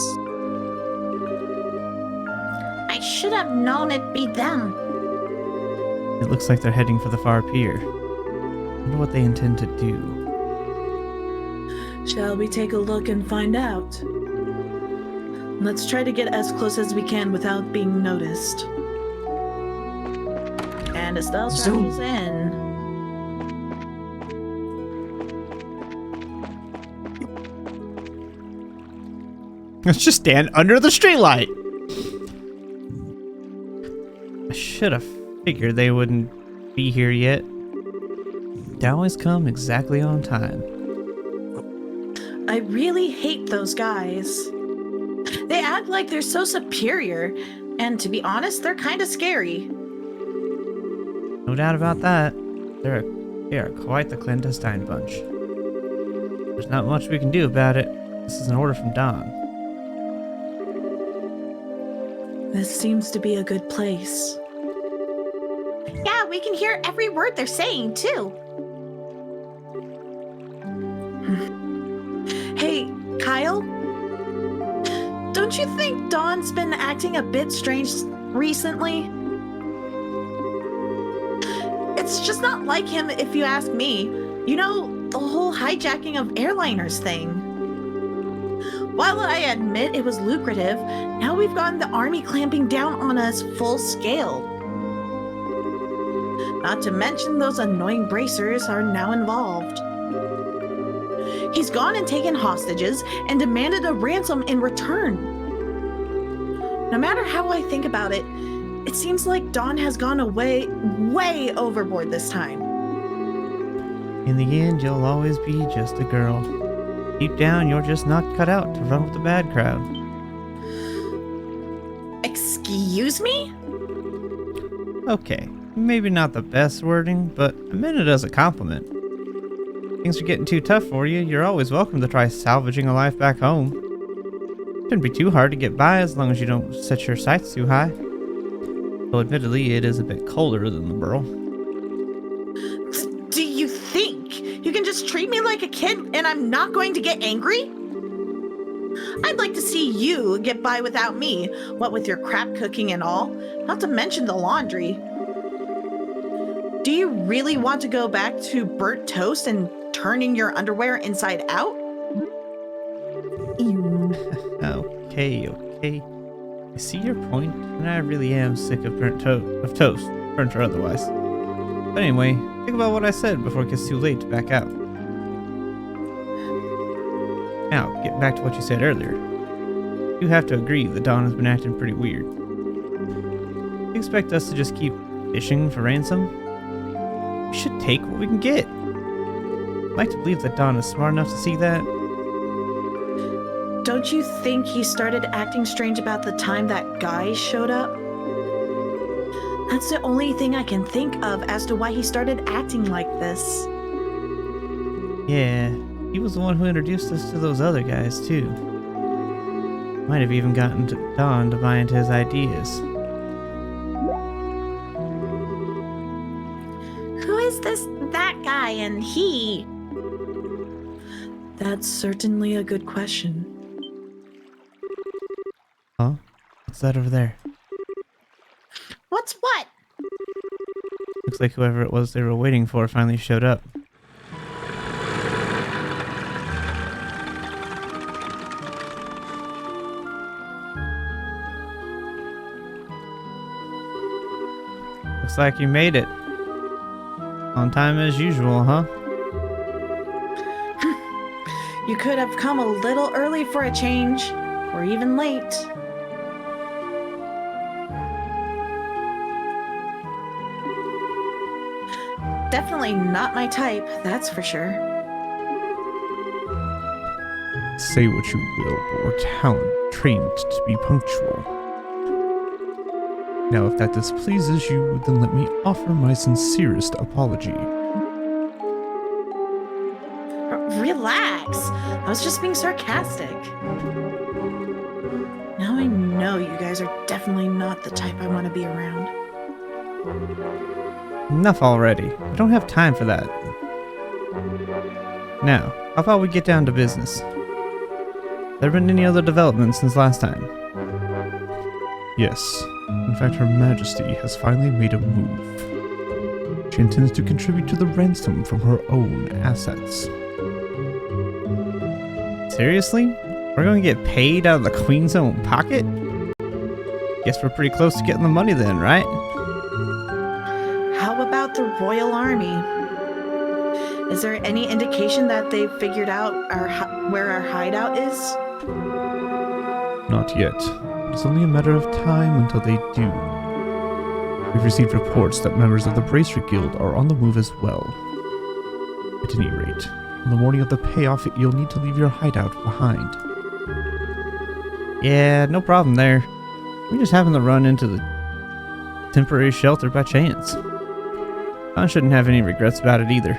I should have known it'd be them. It looks like they're heading for the far pier. I wonder what they intend to do. Shall we take a look and find out? Let's try to get as close as we can without being noticed. And Estelle travels in. Let's just stand under the streetlight. I should have figured they wouldn't be here yet. They always come exactly on time. I really hate those guys. They act like they're so superior, and to be honest, they're kind of scary. No doubt about that. They are quite the clandestine bunch. There's not much we can do about it. This is an order from Don. This seems to be a good place. Yeah, we can hear every word they're saying, too. Hey, Kyle? Don't you think Don's been acting a bit strange recently? It's just not like him, if you ask me. You know, the whole hijacking of airliners thing. While I admit it was lucrative, now we've gotten the army clamping down on us full scale. Not to mention those annoying bracers are now involved. He's gone and taken hostages and demanded a ransom in return. No matter how I think about it, it seems like Dawn has gone way overboard this time. In the end, you'll always be just a girl. Deep down, you're just not cut out to run with the bad crowd. Excuse me? Okay, maybe not the best wording, but I meant it as a compliment. Things are getting too tough for you, you're always welcome to try salvaging a life back home. Shouldn't be too hard to get by as long as you don't set your sights too high. Though admittedly, it is a bit colder than the Burl. Do you think you can just treat me like a kid and I'm not going to get angry? I'd like to see you get by without me, what with your crap cooking and all, not to mention the laundry. Do you really want to go back to burnt toast and turning your underwear inside out? Ew. Okay. I see your point, and I really am sick of toast, burnt or otherwise. But anyway, think about what I said before it gets too late to back out. Now, getting back to what you said earlier. You have to agree that Dawn has been acting pretty weird. You expect us to just keep fishing for ransom? We should take what we can get. I'd like to believe that Dawn is smart enough to see that. Don't you think he started acting strange about the time that guy showed up? That's the only thing I can think of as to why he started acting like this. Yeah, He was the one who introduced us to those other guys, too. Might have even gotten Don to buy into his ideas. Who is that guy and he? That's certainly a good question. Huh? What's that over there? What's what? Looks like whoever it was they were waiting for finally showed up. Looks like you made it. On time as usual, huh? You could have come a little early for a change, or even late. Definitely not my type, that's for sure. Say what you will, but we're talent trained to be punctual. Now, if that displeases you, then let me offer my sincerest apology. Relax. I was just being sarcastic. Now I know you guys are definitely not the type I want to be around. Enough already. We don't have time for that. Now, how about we get down to business? There been any other developments since last time? Yes. In fact, Her Majesty has finally made a move. She intends to contribute to the ransom from her own assets. Seriously? We're going to get paid out of the Queen's own pocket? Guess we're pretty close to getting the money then, right? How about the Royal Army? Is there any indication that they've figured out where our hideout is? Not yet. It's only a matter of time until they do. We've received reports that members of the Bracer Guild are on the move as well. At any rate, on the morning of the payoff, you'll need to leave your hideout behind. Yeah, no problem there. We just happened to run into the temporary shelter by chance. I shouldn't have any regrets about it either.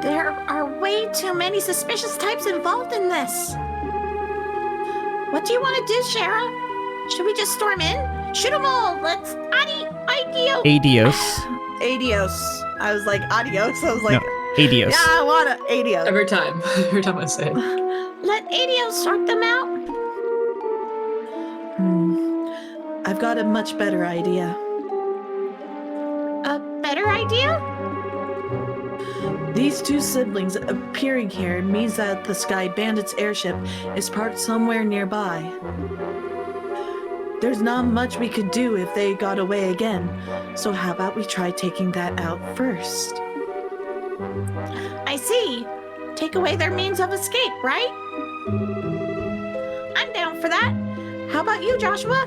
There are way too many suspicious types involved in this. What do you want to do, Shara? Should we just storm in? Shoot them all! Let's... Adios! Adios. Adios. I was like, adios. I was like, No, adios. yeah, I want to. Adios. Every time I say it. Let Adios sort them out. I've got a much better idea. A better idea? These two siblings appearing here means that the Sky Bandits airship is parked somewhere nearby. There's not much we could do if they got away again, so how about we try taking that out first? I see. Take away their means of escape, right? I'm down for that. How about you, Joshua?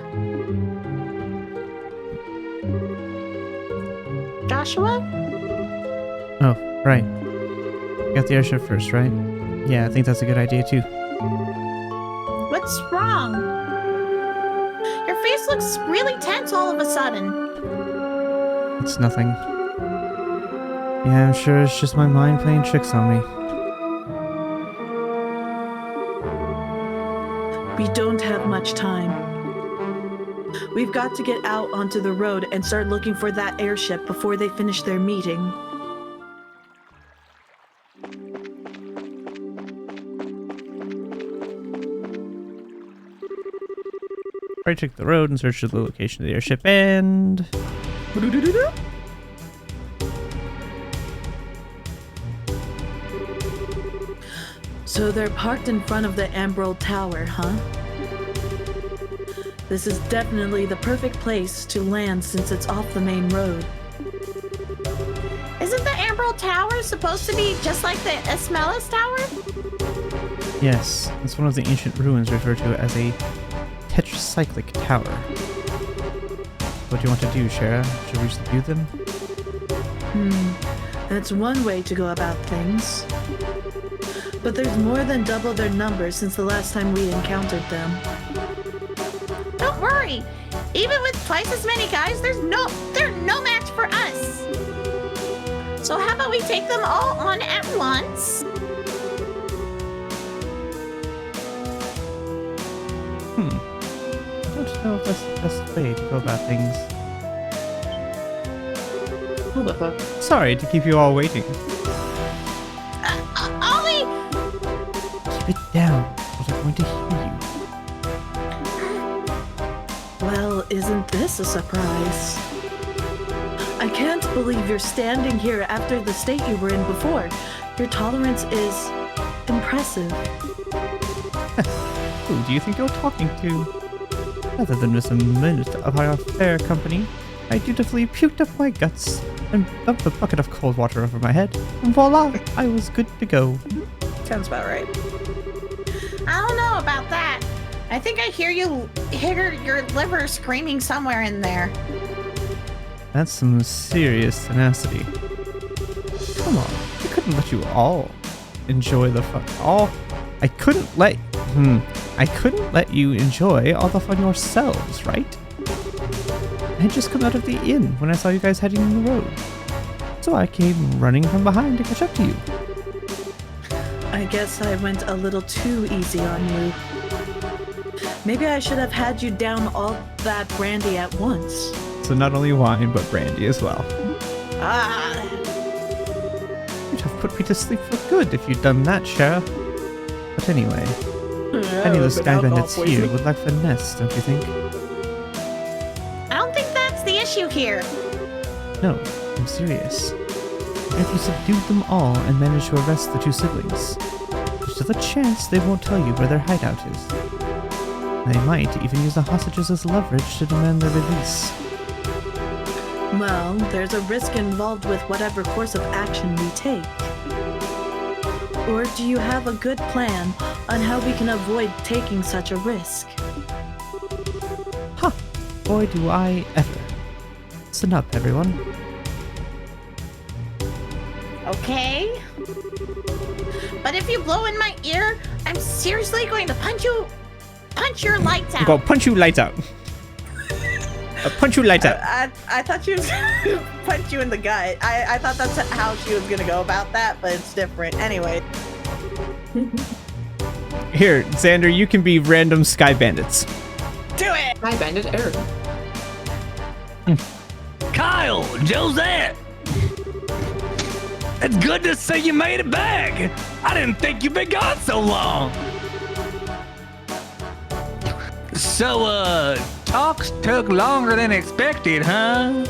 Joshua? Oh, right. Got the airship first, right? Yeah, I think that's a good idea too. What's wrong? Your face looks really tense all of a sudden. It's nothing. Yeah, I'm sure it's just my mind playing tricks on me. We don't have much time. We've got to get out onto the road and start looking for that airship before they finish their meeting. I took the road and searched for the location of the airship and... So they're parked in front of the Emerald Tower, huh? This is definitely the perfect place to land since it's off the main road. Isn't the Emerald Tower supposed to be just like the Esmelis Tower? Yes, it's one of the ancient ruins referred to as a tetracyclic tower. What do you want to do, Shara? Should we subdue them? That's one way to go about things. But there's more than double their numbers since the last time we encountered them. Don't worry. Even with twice as many guys, they're no match for us. So how about we take them all on at once? I don't know if that's the best way to go about things. Who the fuck? Sorry to keep you all waiting. Ollie! Keep it down, or they're going to hear you. Well, isn't this a surprise? I can't believe you're standing here after the state you were in before. Your tolerance is impressive. Who do you think you're talking to? Rather than miss a minute of our fair company, I dutifully puked up my guts and dumped a bucket of cold water over my head, and voila, I was good to go. Sounds about right. I don't know about that. I think I hear your liver screaming somewhere in there. That's some serious tenacity. Come on, I couldn't let you all enjoy the fun. I couldn't let you enjoy all the fun yourselves, right? I had just come out of the inn when I saw you guys heading in the road. So I came running from behind to catch up to you. I guess I went a little too easy on you. Maybe I should have had you down all that brandy at once. So not only wine, but brandy as well. Ah, You'd have put me to sleep for good if you'd done that, Sheriff. But anyway, any of the Sky Bandits here would like finesse, don't you think? I don't think that's the issue here. No, I'm serious. If you subdued them all and managed to arrest the two siblings, there's still a chance they won't tell you where their hideout is. They might even use the hostages as leverage to demand their release. Well, there's a risk involved with whatever course of action we take. Or do you have a good plan on how we can avoid taking such a risk? Ha! Boy, do I ever. Listen up, everyone. Okay. But if you blow in my ear, I'm seriously going to punch your lights out. Go punch you lights out. Punch you lights out. I thought she was gonna punch you in the gut. I thought that's how she was gonna go about that, but it's different. Anyway. Here, Xander, you can be random Sky Bandits. Do it! Hi, Bandit Eric. Kyle, Josette! It's good to see you made it back! I didn't think you'd been gone so long! So, talks took longer than expected, huh?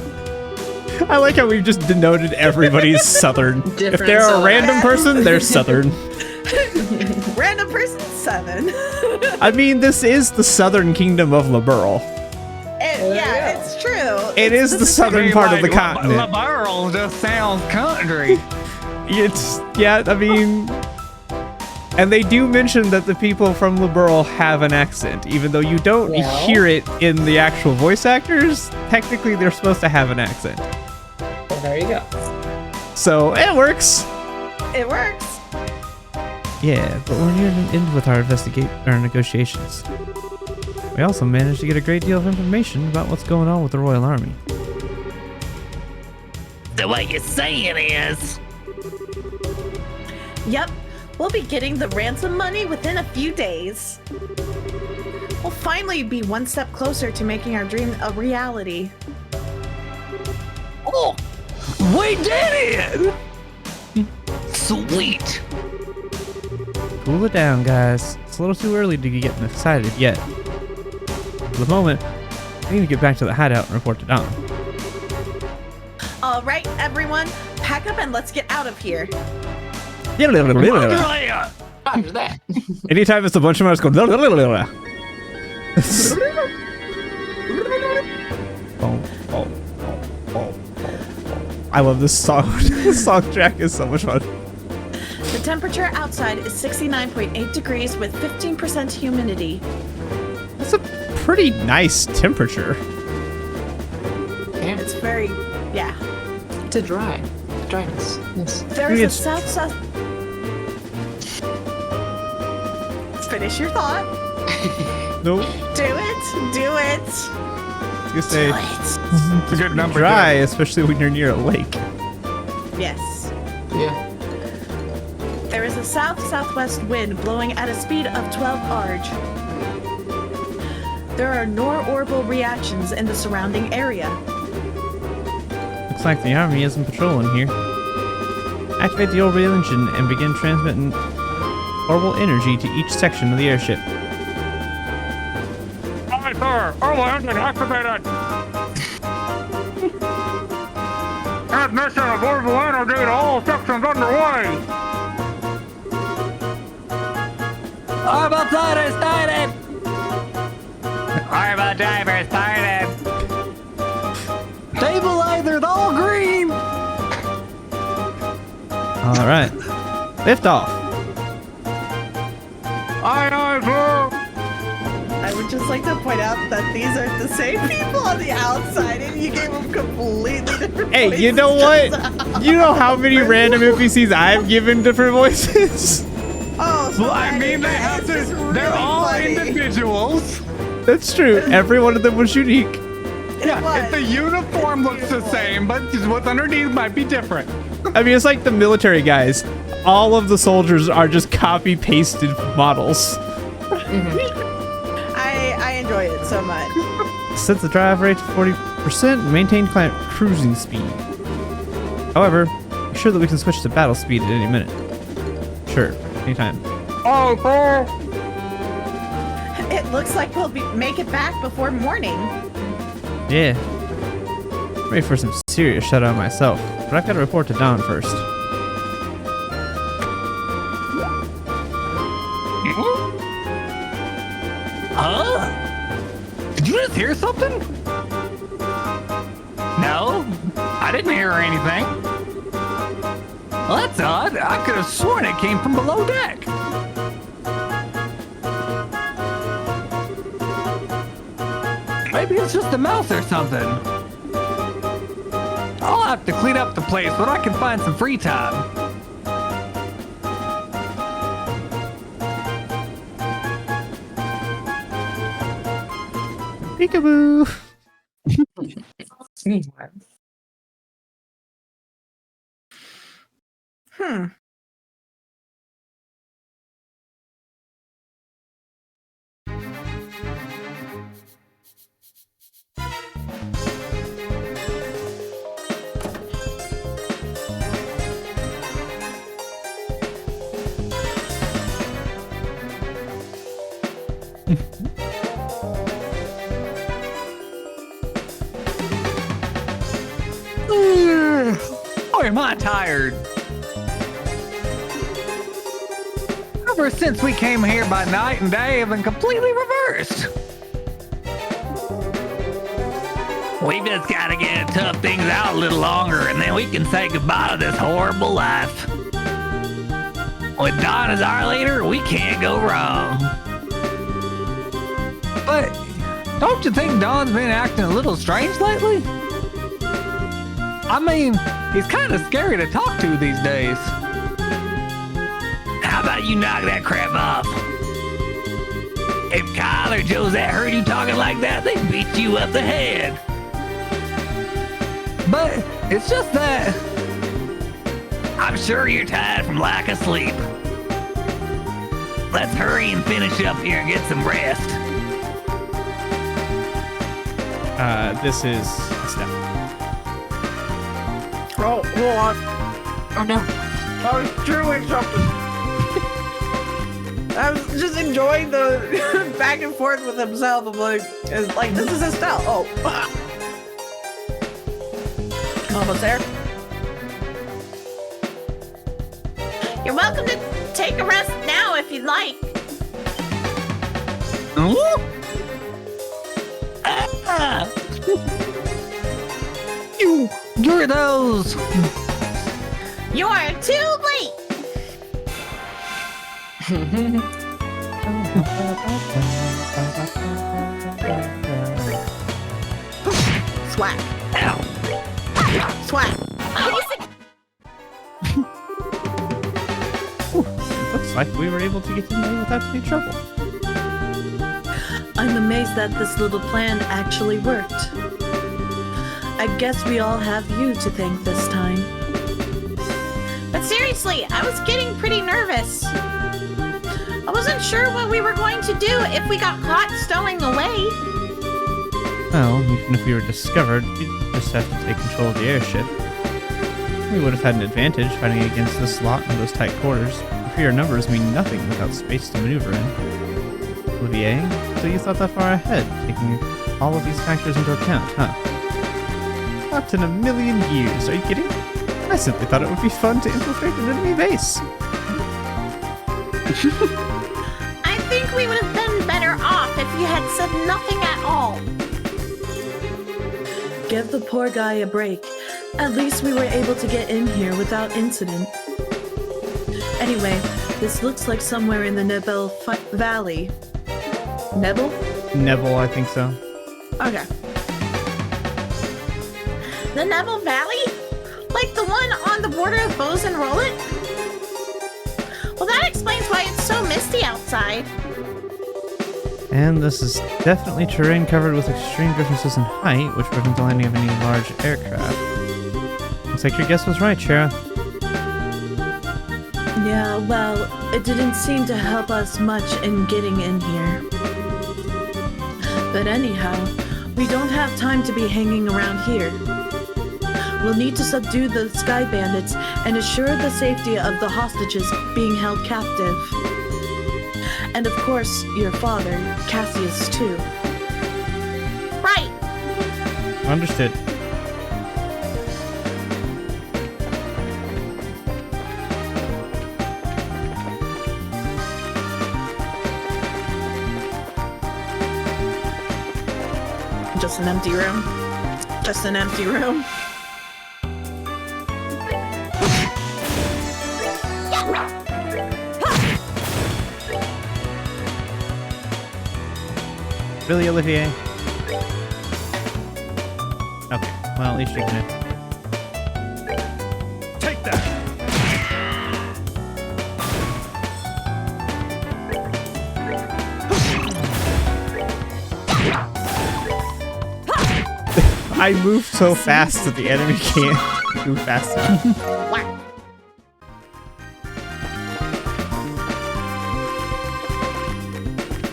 I like how we've just denoted everybody's Southern. If Different they're a Southern. random person, they're Southern. Random person 7. I mean, this is the Southern Kingdom of Liberl. Yeah, it's true. It is the southern part of the continent. LaBarrel just sounds country. I mean, and they do mention that the people from Liberl have an accent, even though you don't hear it in the actual voice actors. Technically, they're supposed to have an accent. Well, there you go. So it works. It works. Yeah, but we're near an end with our negotiations. We also managed to get a great deal of information about what's going on with the Royal Army. So what you're saying is... Yep, we'll be getting the ransom money within a few days. We'll finally be one step closer to making our dream a reality. Oh, we did it! Sweet. Cool it down, guys. It's a little too early to be getting excited yet. For the moment, I need to get back to the hideout and report to Don. All right, everyone, pack up and let's get out of here. Roger that. Anytime it's a bunch of them, I just go. I love this song. This song track is so much fun. The temperature outside is 69.8 degrees with 15% humidity. That's a pretty nice temperature. Damn, It's very, yeah. it's a dryness. Yes. There's It's- a south. Finish your thought. Nope. Do it. Do it. I was gonna say Do it. It's a good number. dry, especially when you're near a lake. Yes. Yeah. There is a south-southwest wind blowing at a speed of 12 arg. There are no orbital reactions in the surrounding area. Looks like the army isn't patrolling here. Activate the orbital engine and begin transmitting orbital energy to each section of the airship. Aye, sir. Orbital engine activated. Transmission of orbital energy to all sections underway. Orbital floater started! Orbital driver started! Stabilizers all green! Alright. Lift off. Aye, aye, sir. I would just like to point out that these are the same people on the outside, and you gave them completely different Hey, voices. you know what? just now. You know how many random NPCs I've given different voices? Oh, so Well, I mean, they have to. They're all individuals. That's true. Every one of them was unique. Yeah, if the uniform looks the same, but just what's underneath might be different. I mean, it's like the military guys. All of the soldiers are just copy-pasted models. I enjoy it so much. Set the drive rate to 40%. Maintain client cruising speed. However, be sure that we can switch to battle speed at any minute. Sure, anytime. Aye, sir. It looks like we'll make it back before morning. Yeah. I'm ready for some serious shutdown myself, but I've got to report to Dawn first. Huh? Did you just hear something? No, I didn't hear anything. Well, that's odd. I could have sworn it came from below deck. Maybe it's just a mouse or something. I'll have to clean up the place when I can find some free time. Peekaboo! Hmm. Boy, am I tired. Ever since we came here by night and day, have been completely reversed. We just gotta get to tough things out a little longer, and then we can say goodbye to this horrible life. With Dawn as our leader, we can't go wrong. But don't you think Dawn's been acting a little strange lately? I mean, he's kind of scary to talk to these days. How about you knock that crap off? If Kyle or Josette heard you talking like that, they'd beat you up the head. But it's just that I'm sure you're tired from lack of sleep. Let's hurry and finish up here and get some rest. This is Steph. Oh, hold on. Oh no. I was chewing something. I was just enjoying the back and forth with himself. I'm like, this is his style. Oh. Almost there. You're welcome to take a rest now if you'd like. Ooh. Ah. You're those. You are too late. Swag. Ow. Swag. Looks like we were able to get in there without any trouble. I'm amazed that this little plan actually worked. I guess we all have you to thank this time. But seriously, I was getting pretty nervous. I wasn't sure what we were going to do if we got caught stowing away. Well, even if we were discovered, we'd just have to take control of the airship. We would have had an advantage fighting against this lot in those tight quarters. Superior numbers mean nothing without space to maneuver in. Olivier, so you thought that far ahead, taking all of these factors into account, huh? Not in a million years, are you kidding? I simply thought it would be fun to infiltrate an enemy base. I think we would have been better off if you had said nothing at all. Give the poor guy a break. At least we were able to get in here without incident. Anyway, this looks like somewhere in the Nebel Valley. Nebel? Neville, I think so. Okay. The Neville Valley? Like the one on the border of Bose and Rollet? Well, that explains why it's so misty outside. And this is definitely terrain covered with extreme differences in height, which prevent the landing of any large aircraft. Looks like your guess was right, Shara. Yeah, well, it didn't seem to help us much in getting in here. But anyhow, we don't have time to be hanging around here. We'll need to subdue the Sky Bandits and assure the safety of the hostages being held captive. And of course, your father, Cassius, too. Right. Understood. Just an empty room. Just an empty room. Really, Olivier? Okay, well, at least you can. Take that! I move so fast that the enemy can't move fast enough.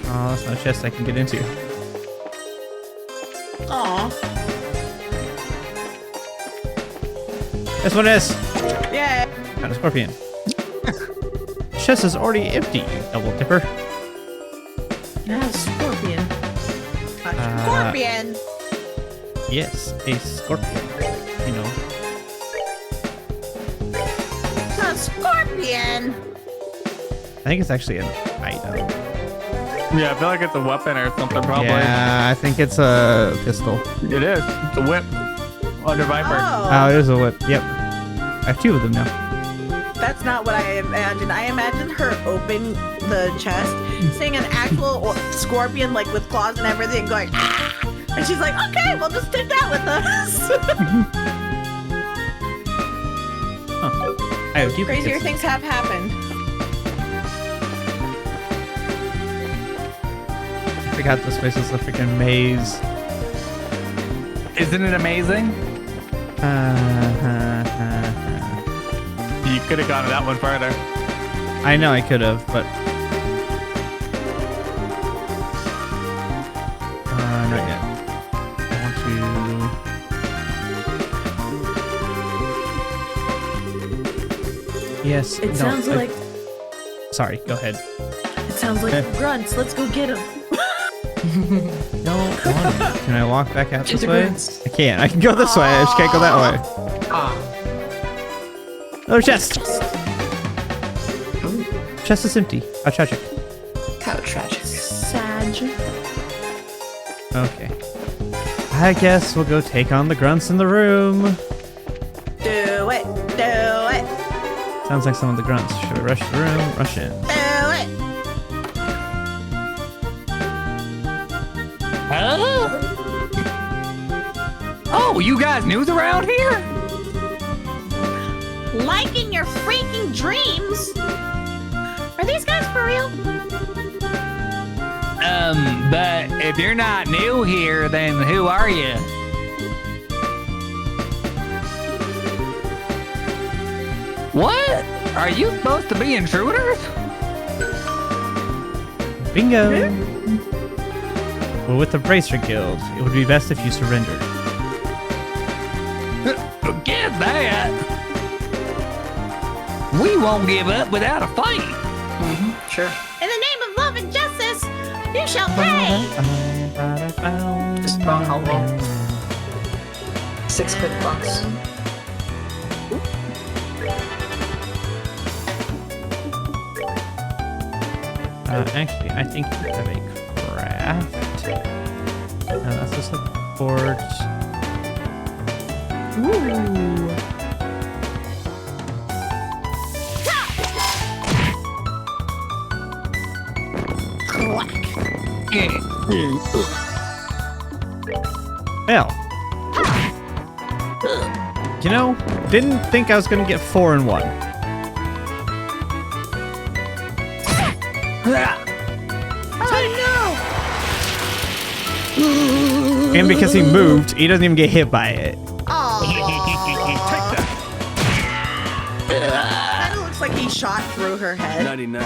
Oh, that's not a chest I can get into. Aw. This one is. Yeah. Got a scorpion. Chest is already empty, you double dipper. Yeah, scorpion. Scorpion. Yes, a scorpion. You know. A scorpion. I think it's actually an item. Yeah, I feel like it's a weapon or something, probably. Yeah, I think it's a pistol. It is. It's a whip. Under Viper. Oh, it is a whip. Yep. I have two of them now. That's not what I imagined. I imagined her open the chest, seeing an actual scorpion, like with claws and everything, going, ah! And she's like, okay, we'll just take that with us. Huh. I have duplicates. Crazier things have happened. I forgot this place is a freaking maze. Isn't it amazing? You could have gone that one further. I know I could have, but not yet. I want to. Yes. It sounds like Sorry. Go ahead. grunts. Let's go get them. No. Can I walk back out this way? Integrants. I can't. I can go this way. I just can't go that way. Ah. Another chest. Chest is empty. How tragic. How tragic. Sag. Okay. I guess we'll go take on the grunts in the room. Do it. Do it. Sounds like some of the grunts. Should we rush the room? Rush in. Do it. Oh, you guys news around here? Like in your freaking dreams. Are these guys for real? But if you're not new here, then who are you? What? Are you supposed to be intruders? Bingo. Well, with the Bracer Guild, it would be best if you surrendered. Forget that. We won't give up without a fight. Sure. In the name of love and justice, you shall pay. Just about how long? 6 quick bucks. Actually, I think you have a craft. That's a support. Ooh. Hell. You know, didn't think I was gonna get 4 in 1. And because he moved, he doesn't even get hit by it. Kind of looks like he shot through her head. 99.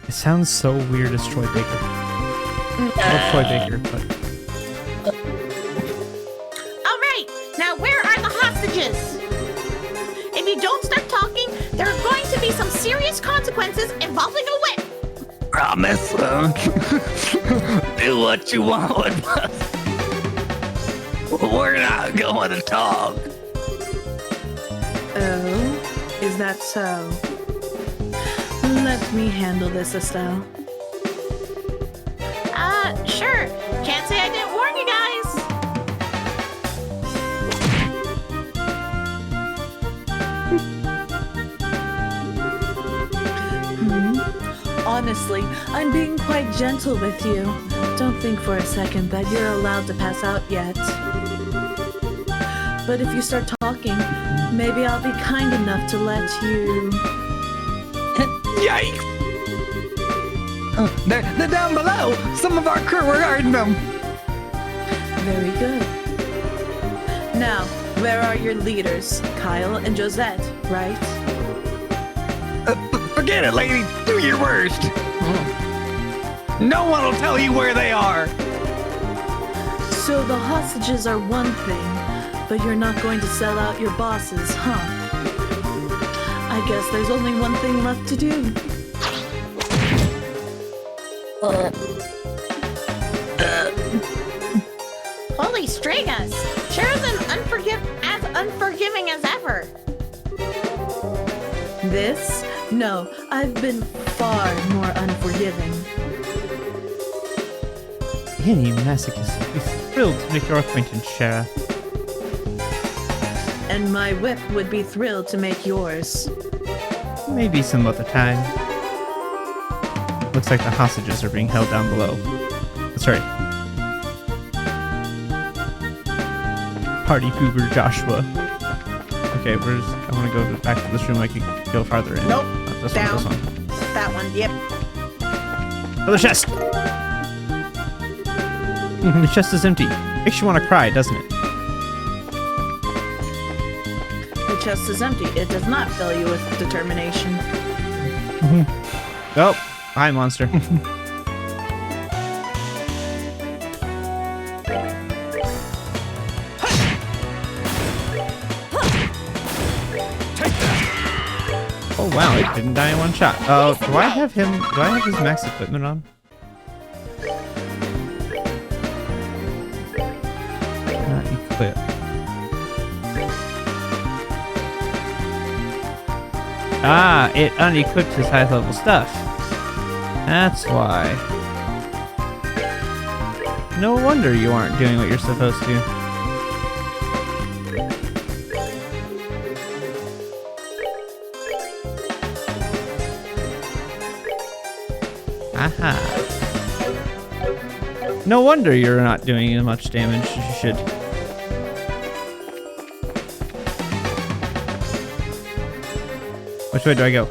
It sounds so weird as Troy Baker. Not Troy Baker, but All right, now where are the hostages? If you don't start talking, there are going to be some serious consequences involving a whip. Promise. Do what you want with us. We're not going to talk. Oh, is that so? Let me handle this, Estelle. Sure. Can't say I didn't warn you guys. Honestly, I'm being quite gentle with you. Don't think for a second that you're allowed to pass out yet. But if you start talking, maybe I'll be kind enough to let you... Yikes! They're down below. Some of our crew are guarding them. Very good. Now, where are your leaders? Kyle and Josette, right? Forget it, lady. Do your worst. No one will tell you where they are. So the hostages are one thing, but you're not going to sell out your bosses, huh? I guess there's only one thing left to do. Holy Stragus! Sure is as unforgiving as ever. This? No, I've been far more unforgiving. any masochist would be thrilled to make your acquaintance, Shara. And my whip would be thrilled to make yours. Maybe some other time. Looks like the hostages are being held down below. That's right. Party Goober Joshua. Okay, I want to go back to this room. I can go farther in. Nope. Not this Down. one, this one. That one, yep. Another chest! The chest is empty. Makes you want to cry, doesn't it? The chest is empty. It does not fill you with determination. Oh, hi, monster. Oh wow, it didn't die in one shot. Oh, do I have his max equipment on? Not equipped. Ah, it unequipped his high level stuff. That's why. No wonder you aren't doing what you're supposed to. Aha. No wonder you're not doing as much damage as you should. Which way do I go?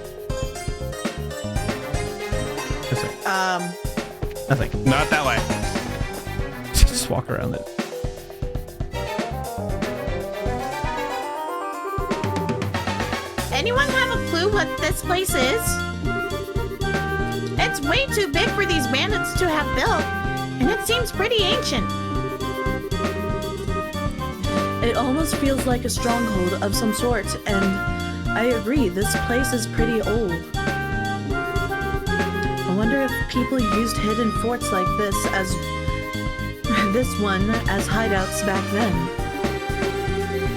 This way. Nothing. Not that way. Just walk around it. anyone have a clue what this place is? It's way too big for these bandits to have built, and it seems pretty ancient. It almost feels like a stronghold of some sort, and I agree, this place is pretty old. I wonder if people used hidden forts like this as hideouts back then.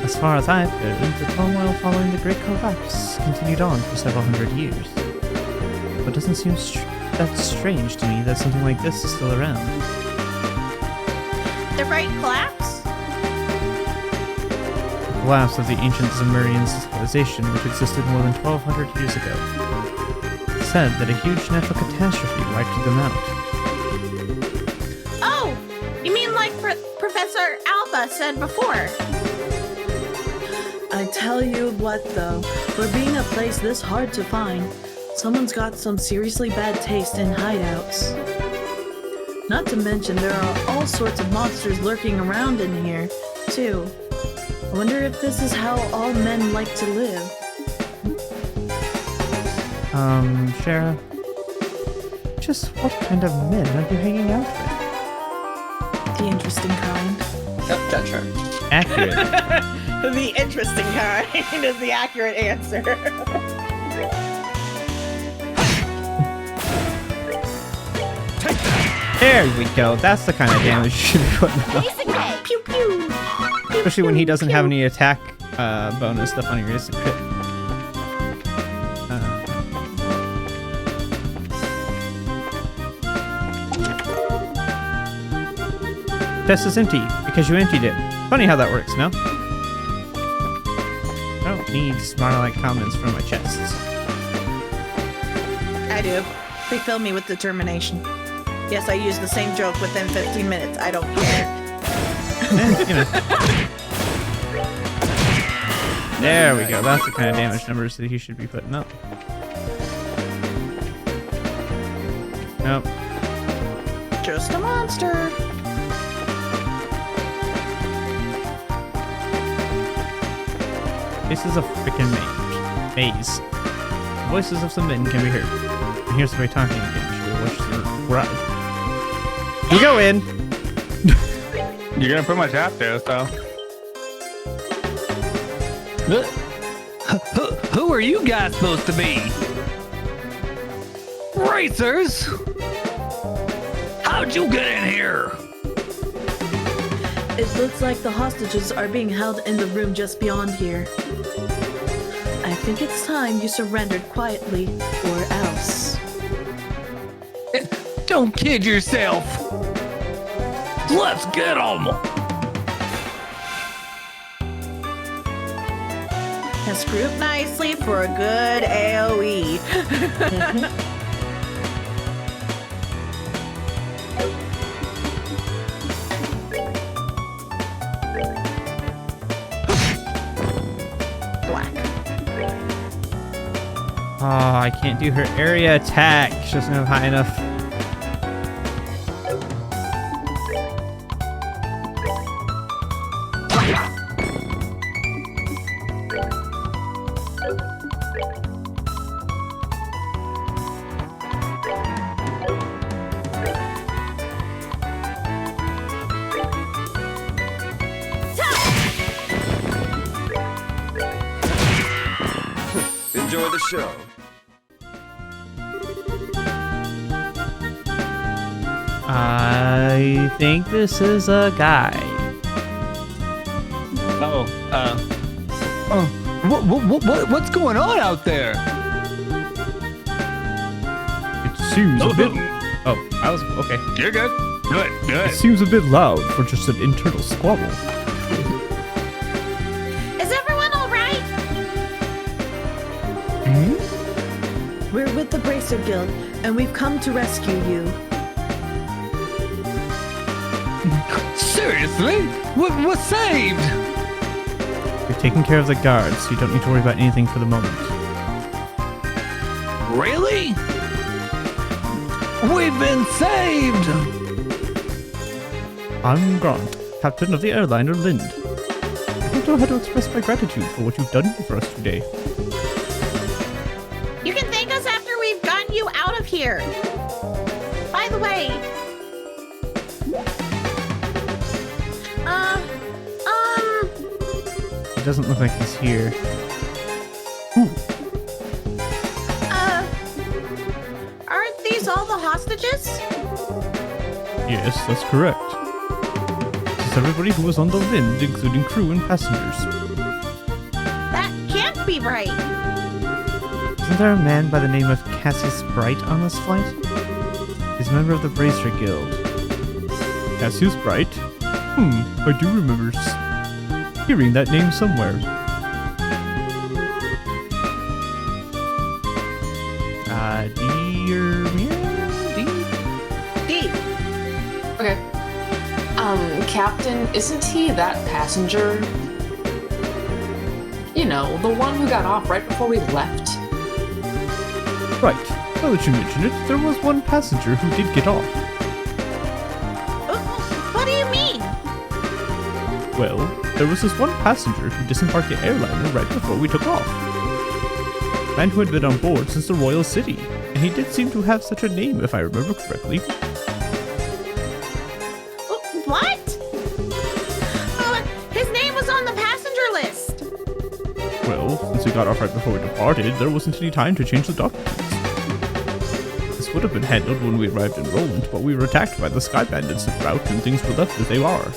As far as I've heard, the turmoil following the Great Collapse continued on for several hundred years. But it doesn't seem that strange to me that something like this is still around. The Great Collapse? The collapse of the ancient Zemurian civilization, which existed more than 1,200 years ago. It said that a huge natural catastrophe wiped them out. Oh, you mean like Professor Alba said before? I tell you what though, for being a place this hard to find, someone's got some seriously bad taste in hideouts. Not to mention there are all sorts of monsters lurking around in here, too. I wonder if this is how all men like to live. Shara, just what kind of men are you hanging out with? The interesting kind. Yep, that's her. Accurate. The interesting kind is the accurate answer. There we go. That's the kind of damage you should be putting up. Pew pew. Especially when he doesn't have any attack bonus stuff on your instant crit. Chest is empty because you emptied it. Funny how that works, no? I don't need smart-alike comments from my chests. I do. They fill me with determination. Yes, I use the same joke within 15 minutes. I don't care. You know. There we go. That's the kind of damage numbers that he should be putting up. Nope. Just a monster. This is a freaking maze. The voices of some men can be heard. And here's the way talking again. You go in. You're gonna put my tap there, so. Who are you guys supposed to be? Racers? How'd you get in here? It looks like the hostages are being held in the room just beyond here. I think it's time you surrendered quietly, or else. Don't kid yourself. Let's get 'em. Has grouped nicely for a good AoE. Oh, I can't do her area attack. She doesn't have high enough. Enjoy the show. I think this is a guy. What's going on out there? It seems a bit. Oh, I was okay. You're good. Good. It seems a bit loud for just an internal squabble. Is everyone all right? We're with the Bracer Guild, and we've come to rescue you. Seriously? We're saved! You're taking care of the guards, so you don't need to worry about anything for the moment. Really? We've been saved! I'm Grant, captain of the airliner Lind. I don't know how to express my gratitude for what you've done for us today. you out of here. By the way, It doesn't look like he's here. Ooh, aren't these all the hostages? yes, that's correct. This is everybody who was on the Lind, including crew and passengers. That can't be right. Isn't there a man by the name of Cassius Bright on this flight? He's a member of the Bracer Guild. Cassius Bright? I do remember hearing that name somewhere. D. Okay. Captain, isn't he that passenger? You know, the one who got off right before we left? Right. Now that you mention it, there was one passenger who did get off. What do you mean? Well, there was this one passenger who disembarked the airliner right before we took off. A man who had been on board since the Royal City, and he did seem to have such a name if I remember correctly. What? His name was on the passenger list. Well, since we got off right before we departed, there wasn't any time to change the documents. This would have been handled when we arrived in Roland, but we were attacked by the Sky Bandits en route and things were left as they are.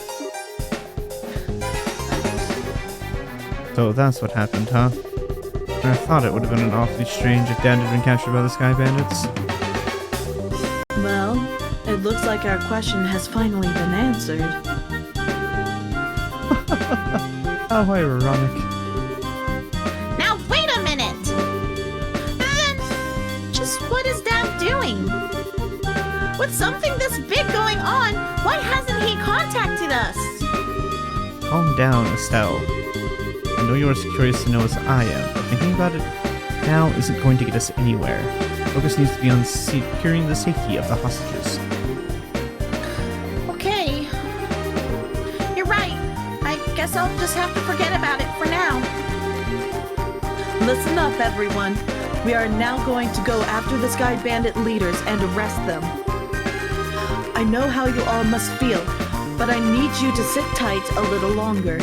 So that's what happened, huh? I thought it would have been an awfully strange if Dan had been captured by the Sky Bandits. Well, it looks like our question has finally been answered. How ironic. Now wait a minute. Just what is Dad doing? With something this big going on, why hasn't he contacted us? Calm down, Estelle. I know you're as curious to know as I am, but thinking about it now isn't going to get us anywhere. Focus needs to be on securing the safety of the hostages. Okay. You're right. I guess I'll just have to forget about it for now. Listen up, everyone. We are now going to go after the Sky Bandit leaders and arrest them. I know how you all must feel, but I need you to sit tight a little longer.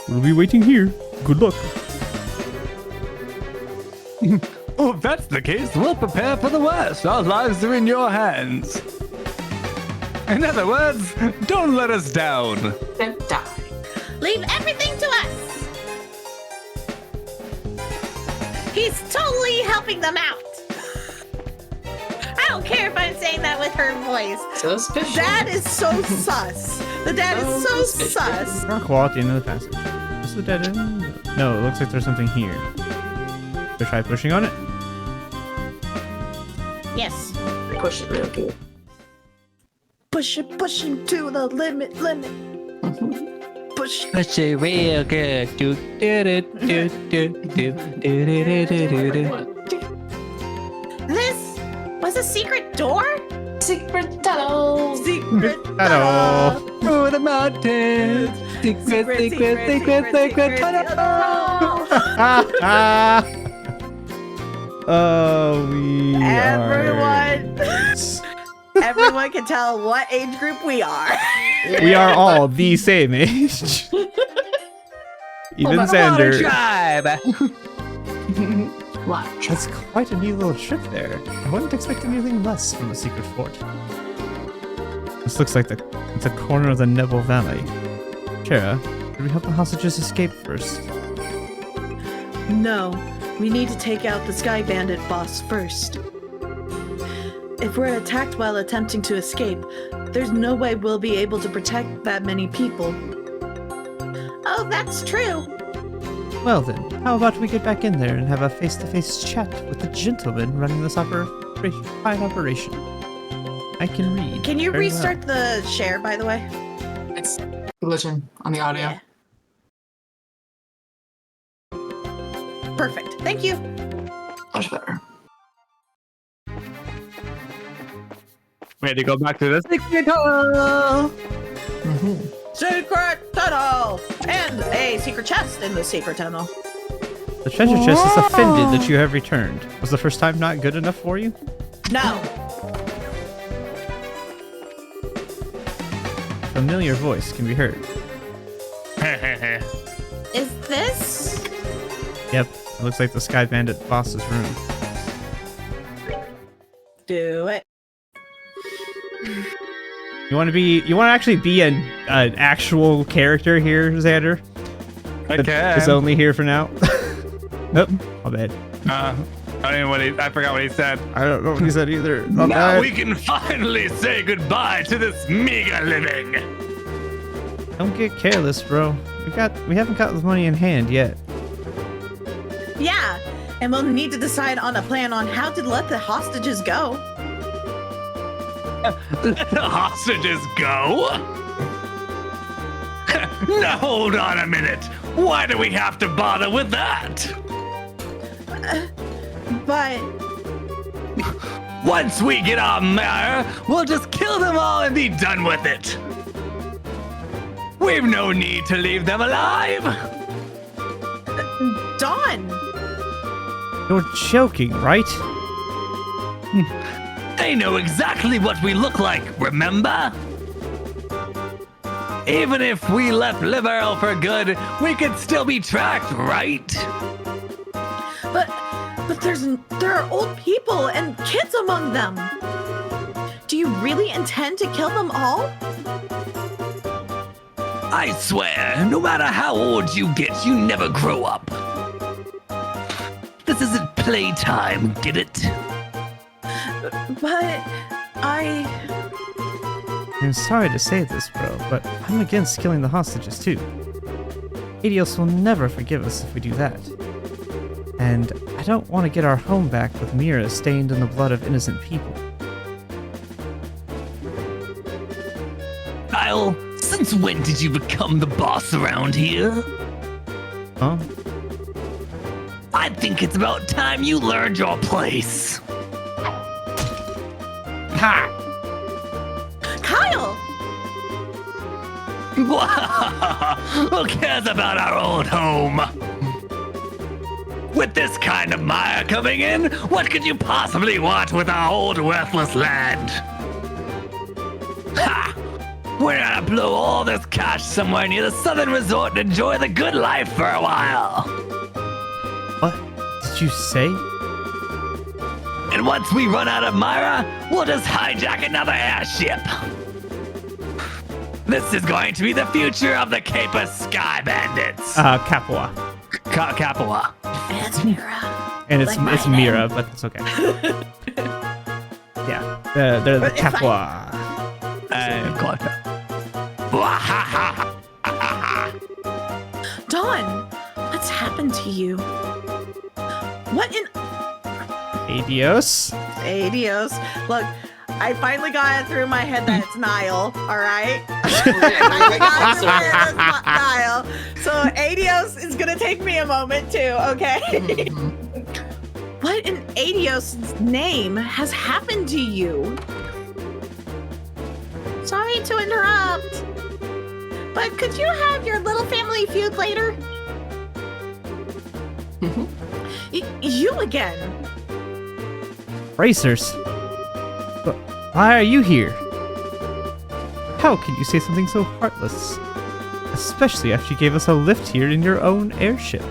We'll be waiting here. Good luck. Oh, if that's the case, we'll prepare for the worst. Our lives are in your hands. In other words, don't let us down. Then die. Leave everything to us. He's totally helping them out. I don't care if I'm saying that with her voice. Suspicious. Dad is so sus. The dad is so sus. Rock wall at the end of the passage. Is the dead end? No, it looks like there's something here. Should I try pushing on it? Yes. Push it real good. Pushing to the limit. Push. Push it real good. Do, do, do, do, do, do, do, do, do, do. This was a secret door? Secret tunnel. Secret Hello. Through the mountains. Secret tunnel. Oh, we Everyone can tell what age group we are. We are all the same age. Even Xander. Watch. That's quite a neat little trip there. I wouldn't expect anything less from the secret fort. This looks like it's a corner of the Nebel Valley. Chera, did we help the hostages escape first? No, we need to take out the Sky Bandit boss first. If we're attacked while attempting to escape, there's no way we'll be able to protect that many people. Oh, that's true. Well then, how about we get back in there and have a face-to-face chat with the gentleman running this fine operation? I can read. Can you very restart the share, by the way? It's glitching on the audio. Yeah. Perfect. Thank you. Much better. We had to go back to the secret tunnel. Secret tunnel and a secret chest in the secret tunnel. The treasure chest is offended that you have returned. Was the first time not good enough for you? No. Familiar voice can be heard. Is this? Yep, it looks like the Sky Bandit boss's room. Do it. You want to actually be an actual character here, Xander? I That is can. only here for now. Nope, my bad. I don't know I forgot what he said. I don't know what he said either. My Now bad. we can finally say goodbye to this meager living. Don't get careless, bro. We haven't got the money in hand yet. Yeah, and we'll need to decide on a plan on how to let the hostages go. Let the hostages go? Now hold on a minute. Why do we have to bother with that? But Once we get our mayor, we'll just kill them all and be done with it. We've no need to leave them alive. Dawn, You're joking, right? They know exactly what we look like, remember? Even if we left Liverpool for good, we could still be tracked, right? but there are old people and kids among them. Do you really intend to kill them all? I swear, no matter how old you get, you never grow up. This isn't playtime, get it? But I'm sorry to say this, bro, but I'm against killing the hostages too. Adios will never forgive us if we do that. And I don't want to get our home back with Mira stained in the blood of innocent people. Kyle, since when did you become the boss around here? Huh? I think it's about time you learned your place. Ha! Kyle, Who cares about our old home? With this kind of mire coming in, what could you possibly want with our old worthless land? Ha! We're gonna blow all this cash somewhere near the southern resort and enjoy the good life for a while. What did you say? And once we run out of Myra, we'll just hijack another airship. This is going to be the future of the Cape of Sky Bandits. Kapua. Kapua. it's Mira. And it's Like it's my Mira, but it's okay. Yeah, they're the But if Kapua. Gotcha. Dawn, what's happened to you? What in Adios. Adios? Look, I finally got it through my head that it's Niall, all right? I finally got it through my head that it's Niall. So Adios is gonna take me a moment too, okay? What in Adios' name has happened to you? Sorry to interrupt, but could you have your little family feud later? You again? Racers. But why are you here? How can you say something so heartless? Especially after you gave us a lift here in your own airship.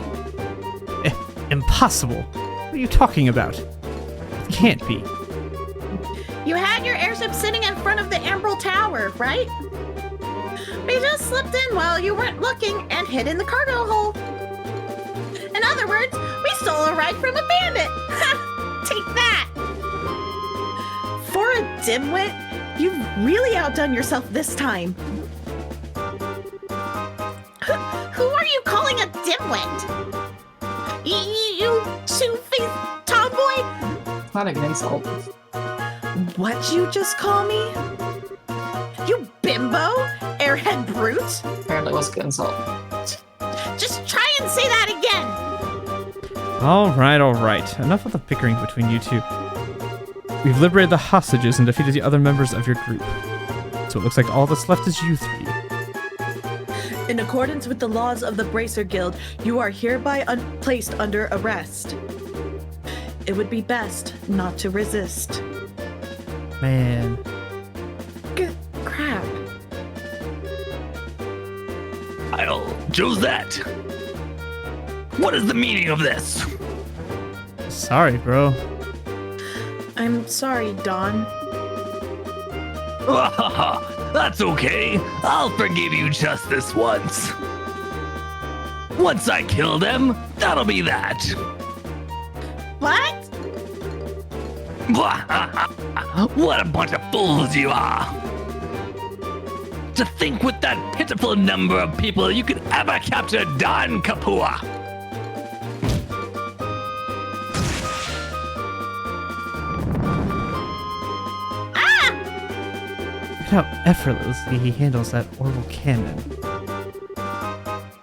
Impossible. What are you talking about? It can't be. You had your airship sitting in front of the Emerald Tower, right? We just slipped in while you weren't looking and hid in the cargo hold. In other words, we stole a ride from a bandit. Take that! For a dimwit, you've really outdone yourself this time. Who are you calling a dimwit? You two-faced tomboy? Not an insult. What'd you just call me? You bimbo? Airhead brute? Apparently was a good insult. Just try and say that again! All right. Enough of the bickering between you two. We've liberated the hostages and defeated the other members of your group. So it looks like all that's left is you three. In accordance with the laws of the Bracer Guild, you are hereby placed under arrest. It would be best not to resist. Man. Crap. Josette, what is the meaning of this? Sorry, bro. I'm sorry, Don. That's okay. I'll forgive you just this once. Once I kill them, that'll be that. What? What a bunch of fools you are. To think with that pitiful number of people you could ever capture Don Kapua. Look at how effortlessly he handles that orbital cannon.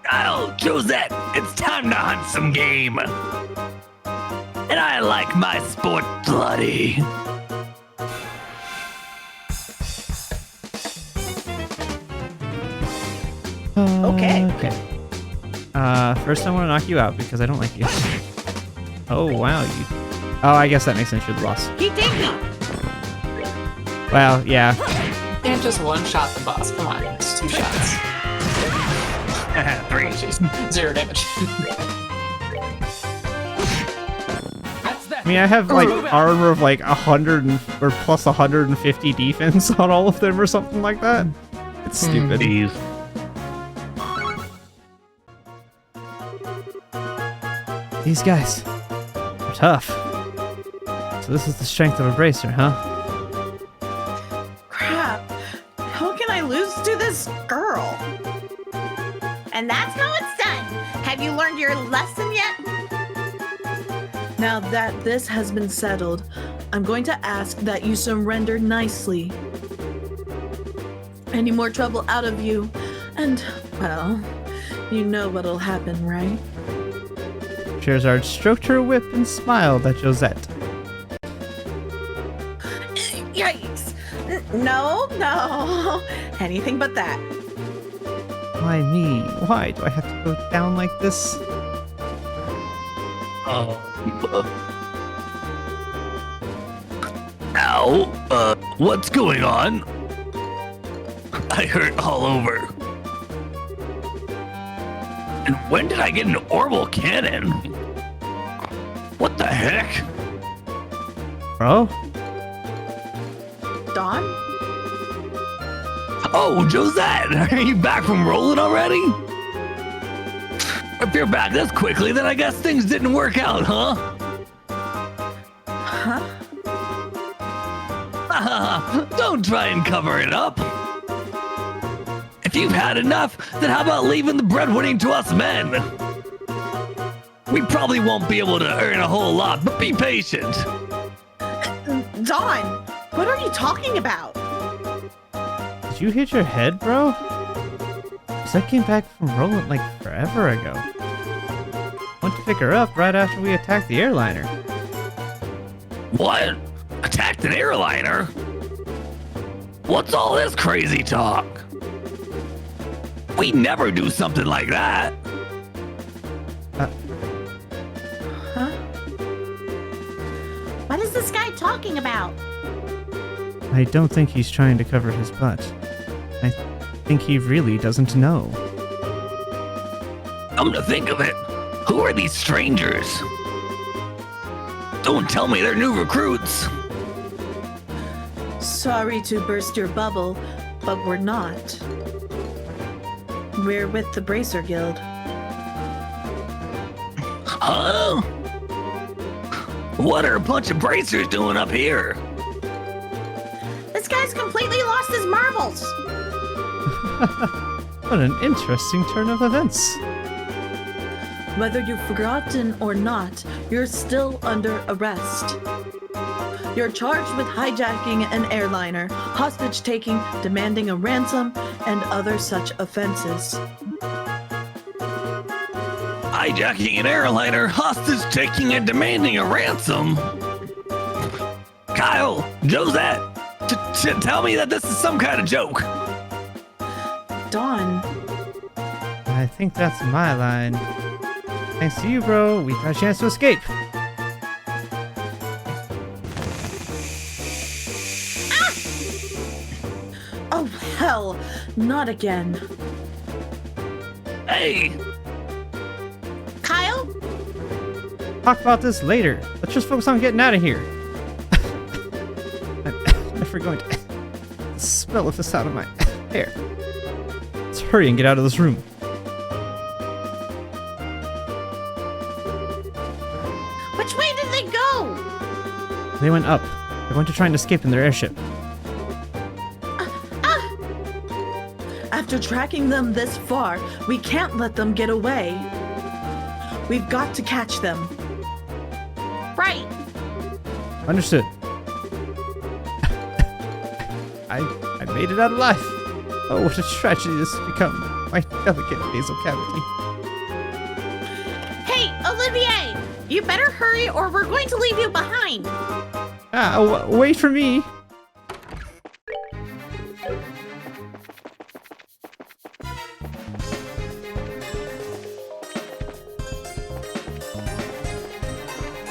Kyle, Josette, it's time to hunt some game. And I like my sport bloody. Okay. First I want to knock you out because I don't like you. Oh, wow. Oh, I guess that makes sense. You're the boss. He did me. Well, yeah. Can't just one-shot the boss. Come on, it's 2 shots. 3. Jeez. 0 damage. I mean, I have like armor of like 100 or plus 150 defense on all of them or something like that. It's stupid. These guys are tough. So this is the strength of a bracer, huh? Crap. How can I lose to this girl? And that's how it's done. Have you learned your lesson yet? Now that this has been settled, I'm going to ask that you surrender nicely. Any more trouble out of you, and, well, you know what'll happen, right? Charizard stroked her whip and smiled at Josette. Yikes! No. Anything but that. Why me? Why do I have to go down like this? Ow, what's going on? I hurt all over. And when did I get an orbital cannon? What the heck? Bro? Dawn? Oh, Josette, are you back from rolling already? If you're back this quickly, then I guess things didn't work out, huh? Huh? Don't try and cover it up. If you've had enough, then how about leaving the breadwinning to us men? We probably won't be able to earn a whole lot, but be patient. Dawn! What are you talking about? Did you hit your head, bro? Because I came back from rolling like forever ago. Went to pick her up right after we attacked the airliner. What? Attacked an airliner? What's all this crazy talk? We never do something like that. Huh? What is this guy talking about? I don't think he's trying to cover his butt. I think he really doesn't know. Come to think of it, who are these strangers? Don't tell me they're new recruits. Sorry to burst your bubble, but we're not. We're with the Bracer Guild. Huh? What are a bunch of bracers doing up here? This guy's completely lost his marbles. What an interesting turn of events. Whether you've forgotten or not, you're still under arrest. You're charged with hijacking an airliner, hostage taking, demanding a ransom, and other such offenses. Hijacking an airliner, hostage taking, and demanding a ransom? Kyle, Josette, tell me that this is some kind of joke. Dawn, I think that's my line. Thanks to you, bro, we got a chance to escape. Oh, hell. Not again. Hey, Kyle? Talk about this later. Let's just focus on getting out of here. I'm never going to smell of this out of my hair. Let's hurry and get out of this room. Which way did they go? They went up. They're going to try and escape in their airship. After tracking them this far, we can't let them get away. We've got to catch them. Right. Understood. I made it out alive. Oh, what a tragedy this has become. My delicate nasal cavity. Hey, Olivier! You better hurry or we're going to leave you behind. Wait for me.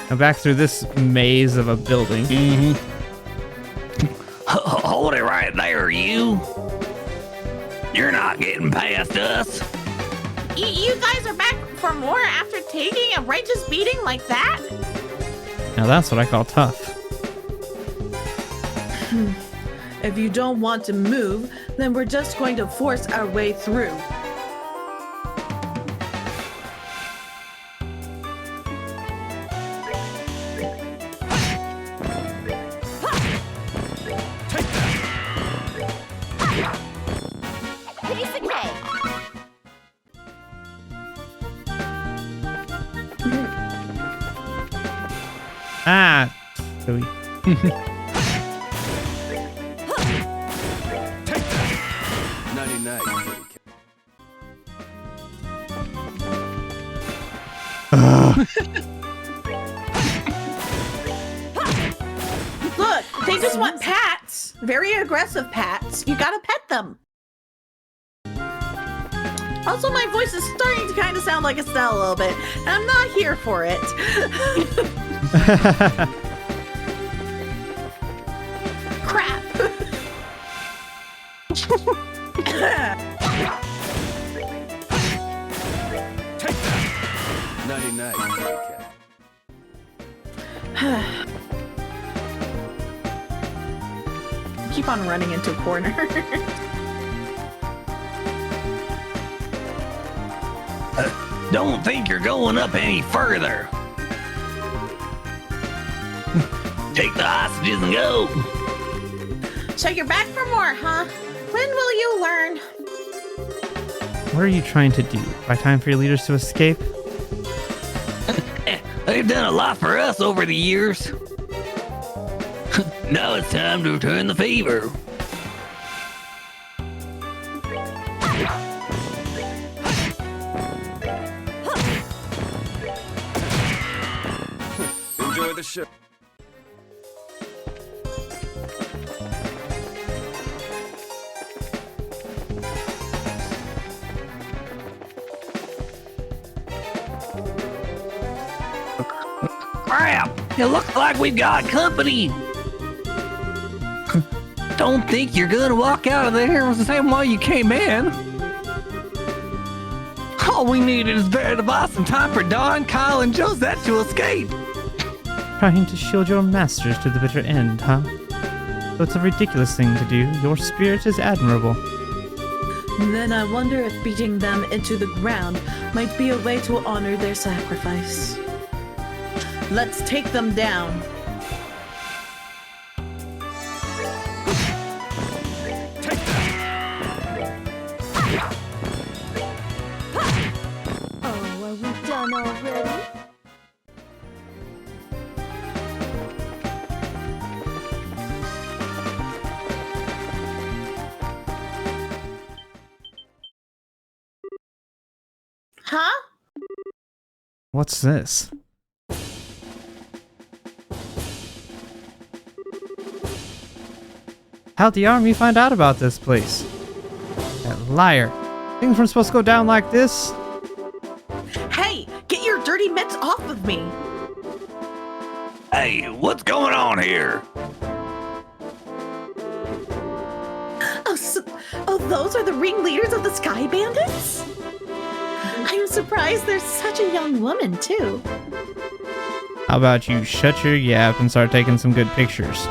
I'm back through this maze of a building. hold it right there, you. You're not getting past us. You guys are back for more after taking a righteous beating like that? Now that's what I call tough. If you don't want to move, then we're just going to force our way through. Piece of cake. Ah, silly. Look, they just want pats. Very aggressive pats. You gotta pet them. Also, my voice is starting to kind of sound like Estelle a little bit, and I'm not here for it. Crap. Keep on running into corners. Don't think you're going up any further. Take the hostages and go. So you're back for more, huh? When will you learn? What are you trying to do? Buy time for your leaders to escape? They've done a lot for us over the years. Now it's time to return the favor. Enjoy the show. Crap! It looks like we've got company. Don't think you're gonna walk out of there the same way you came in. All we needed is better to buy some time for Don, Kyle, and Josette to escape. Trying to shield your masters to the bitter end, huh? Though it's a ridiculous thing to do, your spirit is admirable. Then I wonder if beating them into the ground might be a way to honor their sacrifice. Let's take them down. Oh, are we done already? Huh? What's this? How'd the army find out about this place? That liar. Things weren't supposed to go down like this. Hey, get your dirty mitts off of me. Hey, what's going on here? Oh, those are the ringleaders of the Sky Bandits? I'm surprised there's such a young woman, too. How about you shut your yap and start taking some good pictures?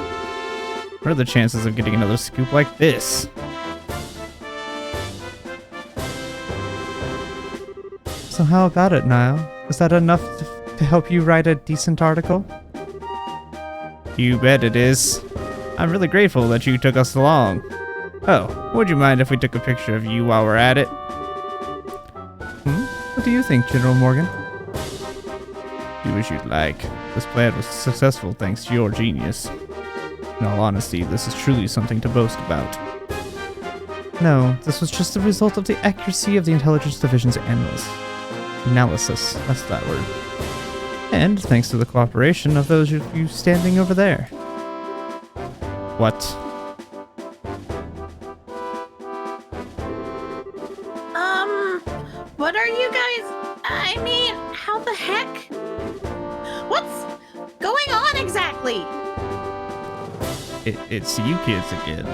What are the chances of getting another scoop like this? So how about it, Niall? Is that enough to help you write a decent article? You bet it is. I'm really grateful that you took us along. Oh, would you mind if we took a picture of you while we're at it? What do you think, General Morgan? Do as you'd like. This plan was successful thanks to your genius. In all honesty, this is truly something to boast about. No, this was just the result of the accuracy of the Intelligence Division's analysis. That's that word. And thanks to the cooperation of those of you standing over there. What? What are you guys? I mean, how the heck? What's going on exactly? It's you kids again.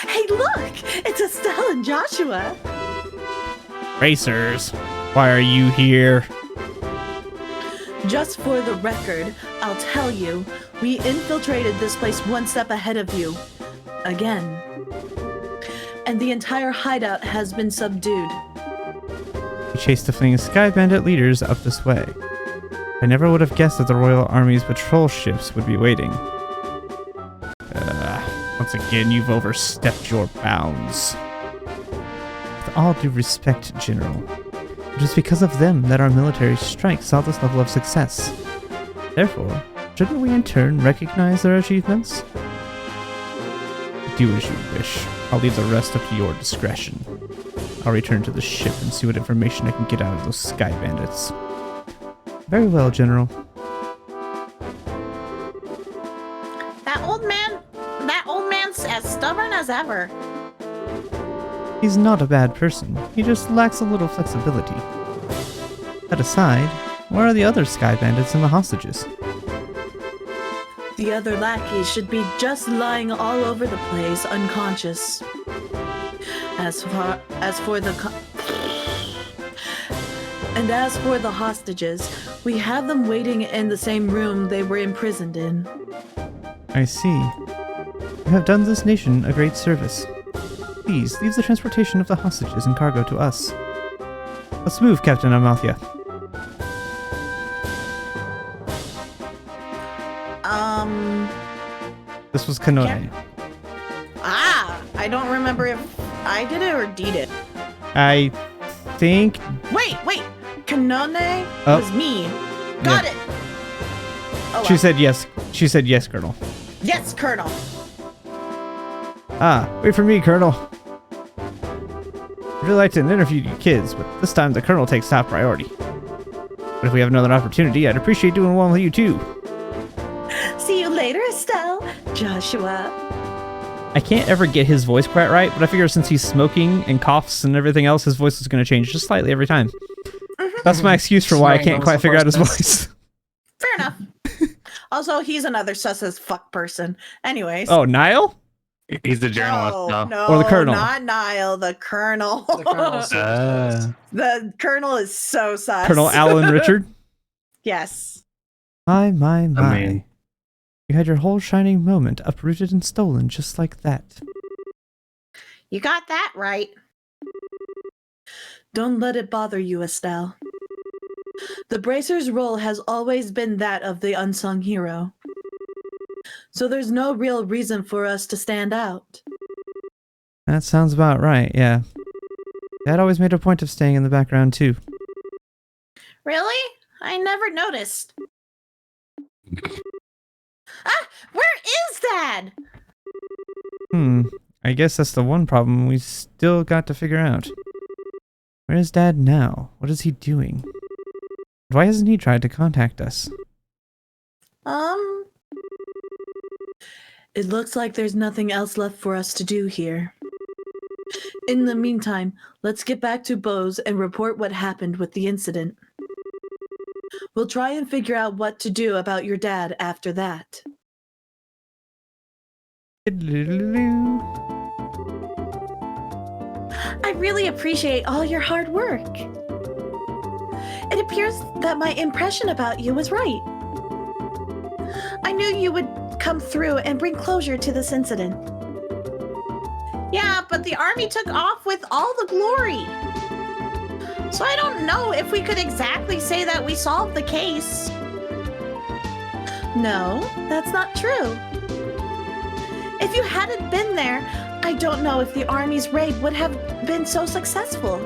Hey, look! It's Estelle and Joshua. Racers, why are you here? Just for the record, I'll tell you, we infiltrated this place one step ahead of you. Again. And the entire hideout has been subdued. We chased the fleeing Sky Bandit leaders up this way. I never would have guessed that the Royal Army's patrol ships would be waiting. Once again, you've overstepped your bounds. With all due respect, General, it is because of them that our military strike saw this level of success. Therefore, shouldn't we in turn recognize their achievements? Do as you wish. I'll leave the rest up to your discretion. I'll return to the ship and see what information I can get out of those Sky Bandits. Very well, General. That old man's as stubborn as ever. He's not a bad person. He just lacks a little flexibility. That aside, where are the other Sky Bandits and the hostages? The other lackeys should be just lying all over the place, unconscious. As for the hostages, we have them waiting in the same room they were imprisoned in. I see. You have done this nation a great service. Please, leave the transportation of the hostages and cargo to us. Let's move, Captain Amalthea. This was Kanone. I don't remember if I did it or Dee did. I think... Wait! Kanone Oh. was me. Got it! Oh, She said yes. She said yes, Colonel. Yes, Colonel! Wait for me, Colonel. I'd really like to interview you kids, but this time the Colonel takes top priority. But if we have another opportunity, I'd appreciate doing one with you too. See you later, Estelle. Joshua. I can't ever get his voice quite right, but I figure since he's smoking and coughs and everything else, his voice is going to change just slightly every time. That's my excuse for why I can't quite figure out his voice. Fair enough. Also, he's another sus as fuck person. Anyways. Oh, Niall? He's the journalist. No, Or the Colonel? not Niall, the Colonel. The Colonel's The Colonel is so sus. Colonel Alan Richard? Yes. My. I mean- You had your whole shining moment uprooted and stolen just like that. You got that right. Don't let it bother you, Estelle. The Bracer's role has always been that of the unsung hero. So there's no real reason for us to stand out. That sounds about right, yeah. Dad always made a point of staying in the background too. Really? I never noticed. Where is Dad? I guess that's the one problem we still got to figure out. Where is Dad now? What is he doing? Why hasn't he tried to contact us? It looks like there's nothing else left for us to do here. In the meantime, let's get back to Bose and report what happened with the incident. We'll try and figure out what to do about your dad after that. I really appreciate all your hard work. It appears that my impression about you was right. I knew you would come through and bring closure to this incident. Yeah, but the army took off with all the glory. So I don't know if we could exactly say that we solved the case. No, that's not true. If you hadn't been there, I don't know if the army's raid would have been so successful.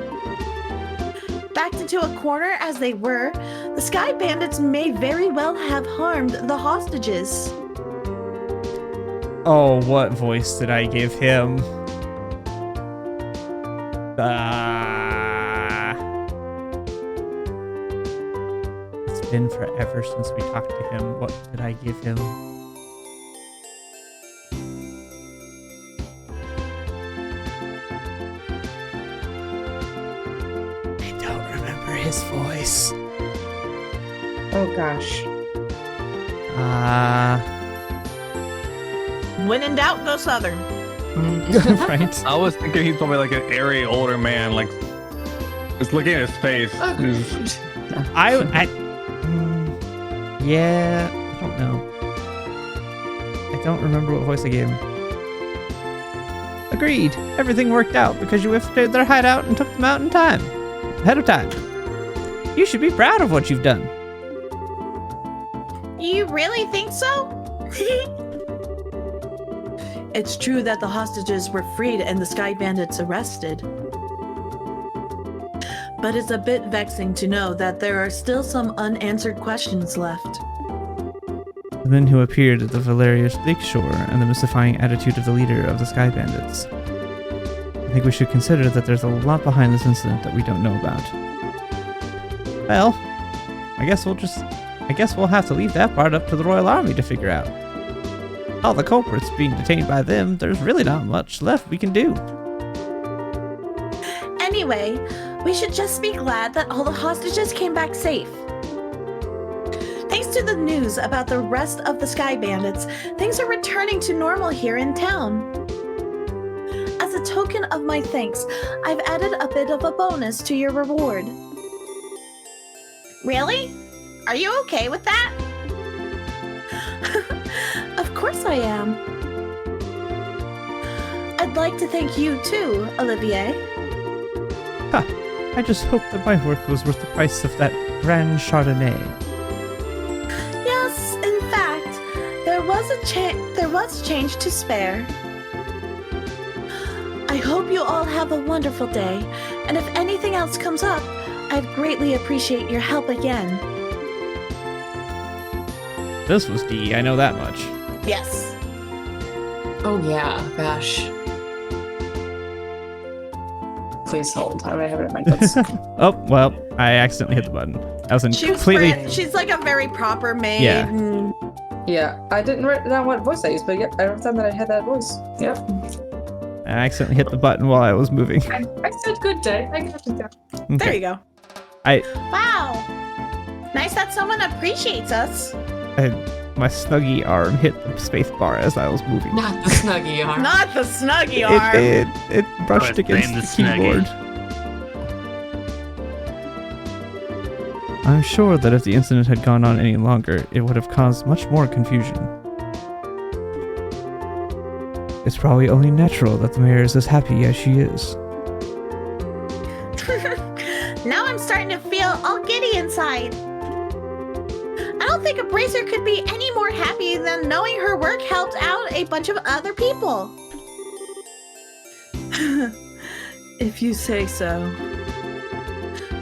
Backed into a corner as they were, the Sky Bandits may very well have harmed the hostages. Oh, what voice did I give him? It's been forever since we talked to him. What did I give him? I don't remember his voice. Oh gosh. When in doubt, go southern. Right? I was thinking he's probably like an airy older man, like just looking at his face. Yeah, I don't know. I don't remember what voice I gave him. Agreed. Everything worked out because you infiltrated their hideout and took them out in time. Ahead of time. You should be proud of what you've done. You really think so? It's true that the hostages were freed and the Sky Bandits arrested. But it's a bit vexing to know that there are still some unanswered questions left. The men who appeared at the Valerius Lakeshore and the mystifying attitude of the leader of the Sky Bandits. I think we should consider that there's a lot behind this incident that we don't know about. Well, I guess we'll have to leave that part up to the Royal Army to figure out. All the culprits being detained by them, there's really not much left we can do. Anyway, we should just be glad that all the hostages came back safe. Thanks to the news about the rest of the Sky Bandits, things are returning to normal here in town. As a token of my thanks, I've added a bit of a bonus to your reward. Really? Are you okay with that? Of course I am. I'd like to thank you too, Olivier. I just hope that my work was worth the price of that grand Chardonnay. Yes, in fact, there was change to spare. I hope you all have a wonderful day, and if anything else comes up, I'd greatly appreciate your help again. This was D, I know that much. Yes. Oh yeah, gosh. Please hold. I have it in my notes. Oh, well, I accidentally hit the button. That was completely... She's like a very proper maid. Yeah. And Yeah, I didn't write down what voice I used, but yep, I wrote down that I had that voice. Yep. I accidentally hit the button while I was moving. I said good day. I got it down. Okay. There you go. Wow. Nice that someone appreciates us. My snuggy arm hit the space bar as I was moving. Not the snuggy arm. Not the snuggy arm. It brushed But against blame the the snuggie. keyboard. I'm sure that if the incident had gone on any longer, it would have caused much more confusion. It's probably only natural that the mayor is as happy as she is. Now I'm starting to feel all giddy inside. I don't think a bracer could be any more happy than knowing her work helped out a bunch of other people. If you say so.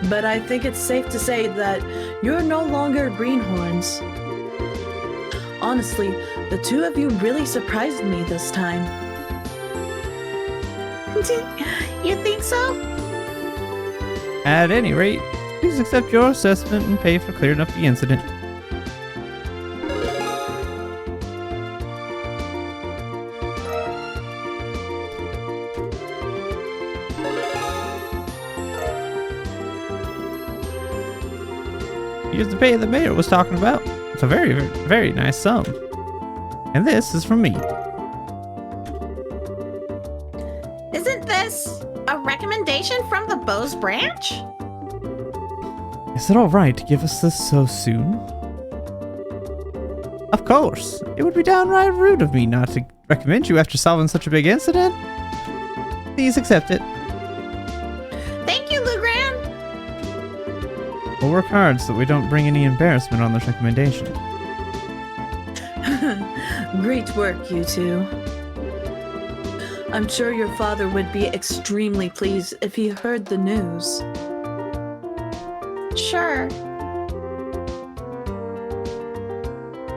But I think it's safe to say that you're no longer greenhorns. Honestly, the two of you really surprised me this time. You think so? At any rate, please accept your assessment and pay for clearing up the incident. Here's the pay the mayor was talking about. It's a very, very nice sum. And this is from me. Isn't this a recommendation from the Bose branch? Is it alright to give us this so soon? Of course. It would be downright rude of me not to recommend you after solving such a big incident. Please accept it. Thank you, Lugran. We'll work hard so that we don't bring any embarrassment on this recommendation. Great work, you two. I'm sure your father would be extremely pleased if he heard the news. Sure.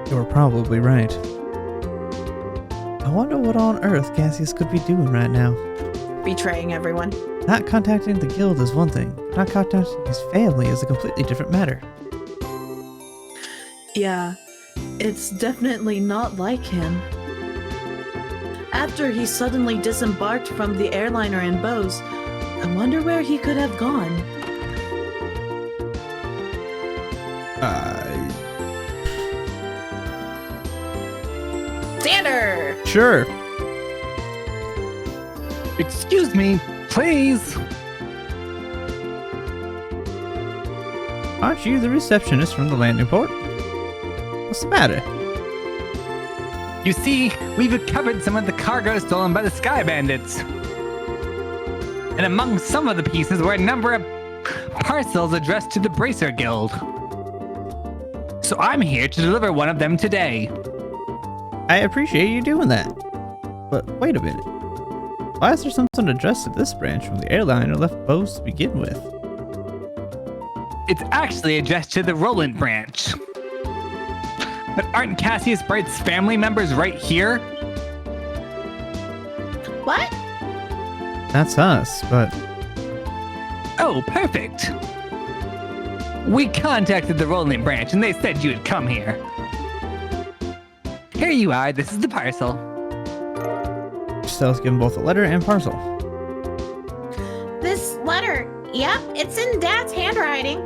You're probably right. I wonder what on earth Cassius could be doing right now. Betraying everyone. Not contacting the guild is one thing, but not contacting his family is a completely different matter. Yeah, it's definitely not like him. After he suddenly disembarked from the airliner in Bose, I wonder where he could have gone. Xander! Sure. Excuse me, please. Aren't you the receptionist from the landing port? What's the matter? You see, we've recovered some of the cargo stolen by the Sky Bandits. And among some of the pieces were a number of parcels addressed to the Bracer Guild. So I'm here to deliver one of them today. I appreciate you doing that. But wait a minute. Why is there something addressed to this branch when the airliner left Bose to begin with? It's actually addressed to the Roland branch. But aren't Cassius Bright's family members right here? What? That's us, but Oh, perfect. We contacted the Roland branch and they said you had come here. Here you are, this is the parcel. Stell's given both a letter and parcel. This letter. Yep, it's in Dad's handwriting.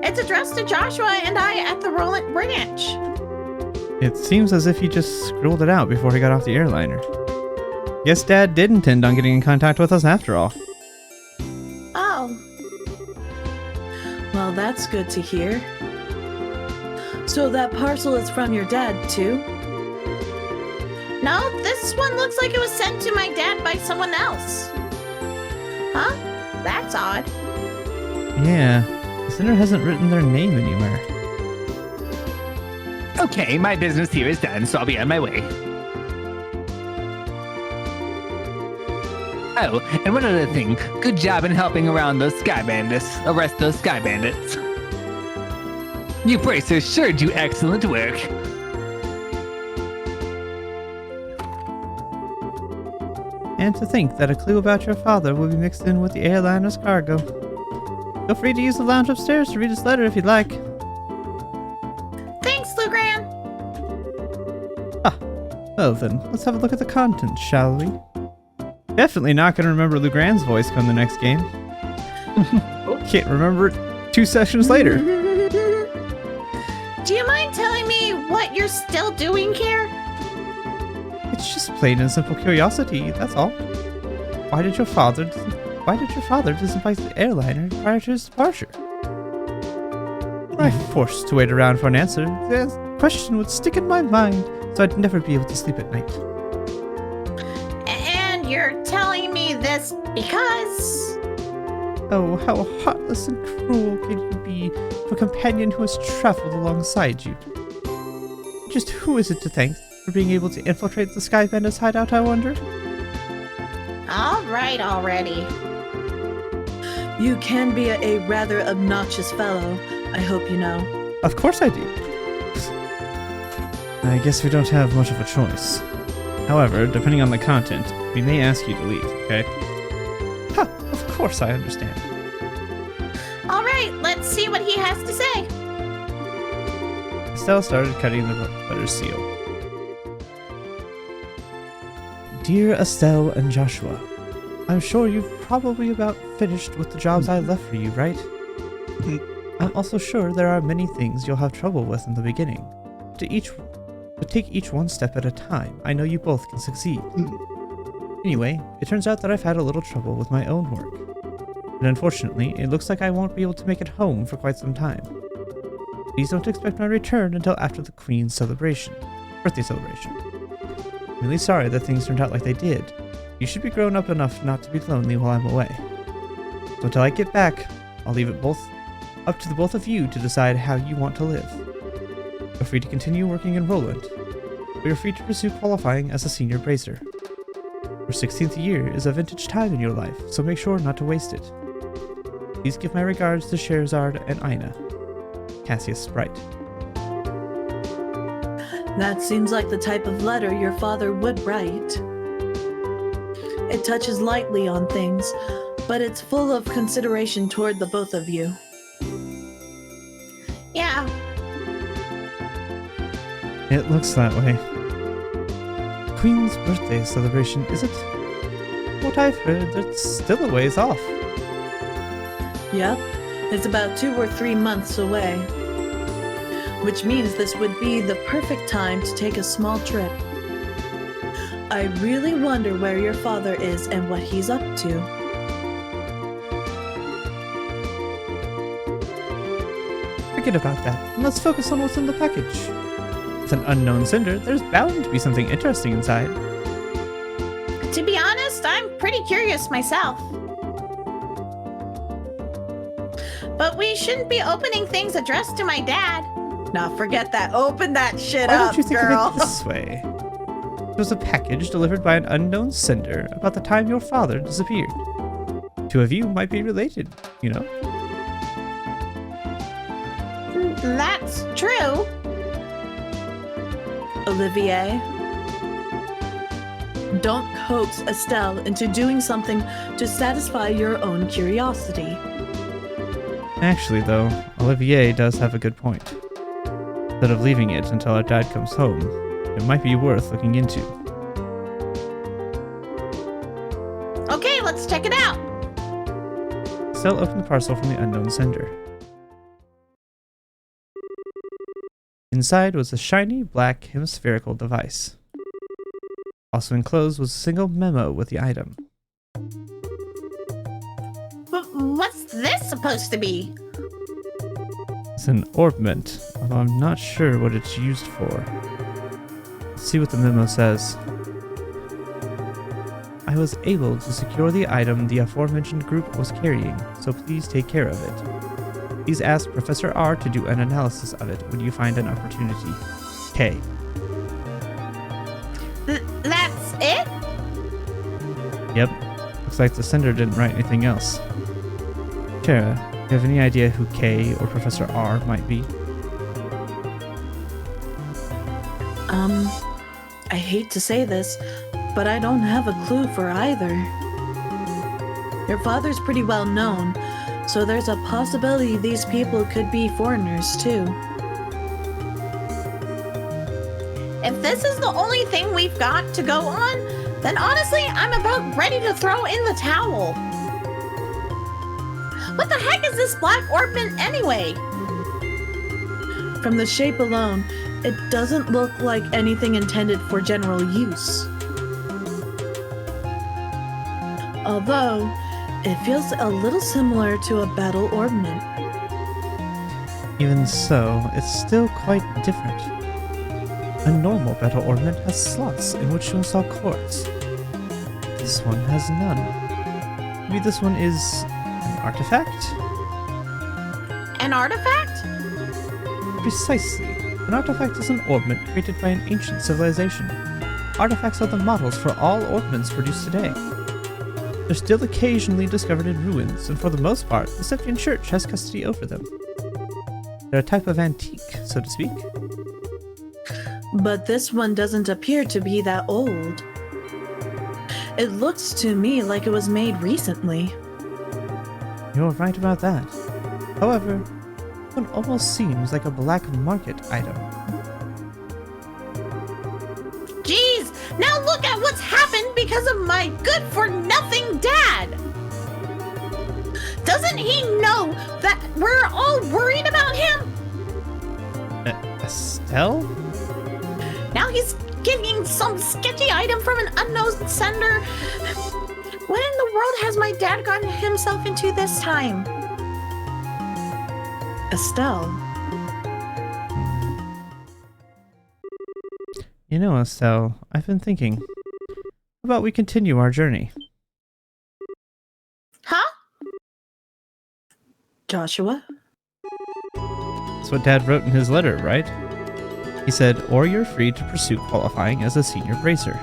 It's addressed to Joshua and I at the Roland branch. It seems as if he just scribbled it out before he got off the airliner. Guess Dad did intend on getting in contact with us after all. Oh. Well, that's good to hear. So that parcel is from your dad, too? No, this one looks like it was sent to my dad by someone else. Huh? That's odd. Yeah, the sender hasn't written their name anywhere. Okay, my business here is done, so I'll be on my way. Oh, and one other thing. Good job in helping around those Sky Bandits. Arrest those Sky Bandits. You bracers sure do excellent work. And to think that a clue about your father will be mixed in with the airliner's cargo. Feel free to use the lounge upstairs to read his letter if you'd like. Thanks, Lugran. Well then, let's have a look at the contents, shall we? Definitely not going to remember Lugran's voice come the next game. Can't remember it 2 sessions later. Do you mind telling me what you're still doing here? It's just plain and simple curiosity, that's all. Why did your father disinvite the airliner prior to his departure? Were I forced to wait around for an answer, the question would stick in my mind, so I'd never be able to sleep at night. And you're telling me this because... Oh, how heartless and cruel can you be for a companion who has traveled alongside you? Just who is it to thank for being able to infiltrate the Sky Bandits hideout, I wonder? All right already. You can be a rather obnoxious fellow, I hope you know. Of course I do. I guess we don't have much of a choice. However, depending on the content, we may ask you to leave, okay? Ha! Of course I understand. All right, let's see what he has to say. Estelle started cutting the letter seal. Dear Estelle and Joshua, I'm sure you've probably about finished with the jobs I left for you, right? I'm also sure there are many things you'll have trouble with in the beginning. But take each one step at a time. I know you both can succeed. Anyway, it turns out that I've had a little trouble with my own work. And unfortunately, it looks like I won't be able to make it home for quite some time. Please don't expect my return until after the Queen's birthday celebration. I'm really sorry that things turned out like they did. You should be grown up enough not to be lonely while I'm away. So until I get back, I'll leave it up to the both of you to decide how you want to live. Feel free to continue working in Roland, or you're free to pursue qualifying as a senior brazier. Your 16th year is a vintage time in your life, so make sure not to waste it. Please give my regards to Scheherazade and Aina. Cassius Sprite. That seems like the type of letter your father would write. It touches lightly on things, but it's full of consideration toward the both of you. Yeah. It looks that way. Queen's birthday celebration, is it? What I've heard, it's still a ways off. Yep, it's about 2 or 3 months away. Which means this would be the perfect time to take a small trip. I really wonder where your father is and what he's up to. Forget about that, and let's focus on what's in the package. With an unknown sender, there's bound to be something interesting inside. To be honest, I'm pretty curious myself. But we shouldn't be opening things addressed to my dad. Now forget that. Open that shit Why up, don't you think girl. of it this way? It was a package delivered by an unknown sender about the time your father disappeared. 2 of you might be related, you know? That's true. Olivier, don't coax Estelle into doing something to satisfy your own curiosity. Actually, though, Olivier does have a good point. Instead of leaving it until our dad comes home, it might be worth looking into. Okay, let's check it out. Estelle opened the parcel from the unknown sender. Inside was a shiny, black, hemispherical device. Also enclosed was a single memo with the item. But what's this supposed to be? It's an orbment, although I'm not sure what it's used for. Let's see what the memo says. I was able to secure the item the aforementioned group was carrying, so please take care of it. Please ask Professor R to do an analysis of it when you find an opportunity. K. That's it? Yep. Looks like the sender didn't write anything else. Tara, do you have any idea who K or Professor R might be? I hate to say this, but I don't have a clue for either. Your father's pretty well known, so there's a possibility these people could be foreigners too. If this is the only thing we've got to go on, then honestly, I'm about ready to throw in the towel. What the heck is this black orbment anyway? From the shape alone, it doesn't look like anything intended for general use. Although, it feels a little similar to a battle orbment. Even so, it's still quite different. A normal battle ornament has slots in which to install quartz. This one has none. Maybe this one is an artifact? An artifact? Precisely. An artifact is an ornament created by an ancient civilization. Artifacts are the models for all ornaments produced today. They're still occasionally discovered in ruins, and for the most part, the Septian Church has custody over them. They're a type of antique, so to speak. But this one doesn't appear to be that old. It looks to me like it was made recently. You're right about that. However, one almost seems like a black market item. Jeez, now look at what's happened because of my good-for-nothing dad! Doesn't he know that that we're all worried about him? Estelle? Now he's getting some sketchy item from an unknown sender. What in the world has my dad gotten himself into this time? Estelle. You know, Estelle, I've been thinking. How about we continue our journey? Huh? Joshua? That's what Dad wrote in his letter, right? He said, or you're free to pursue qualifying as a senior bracer.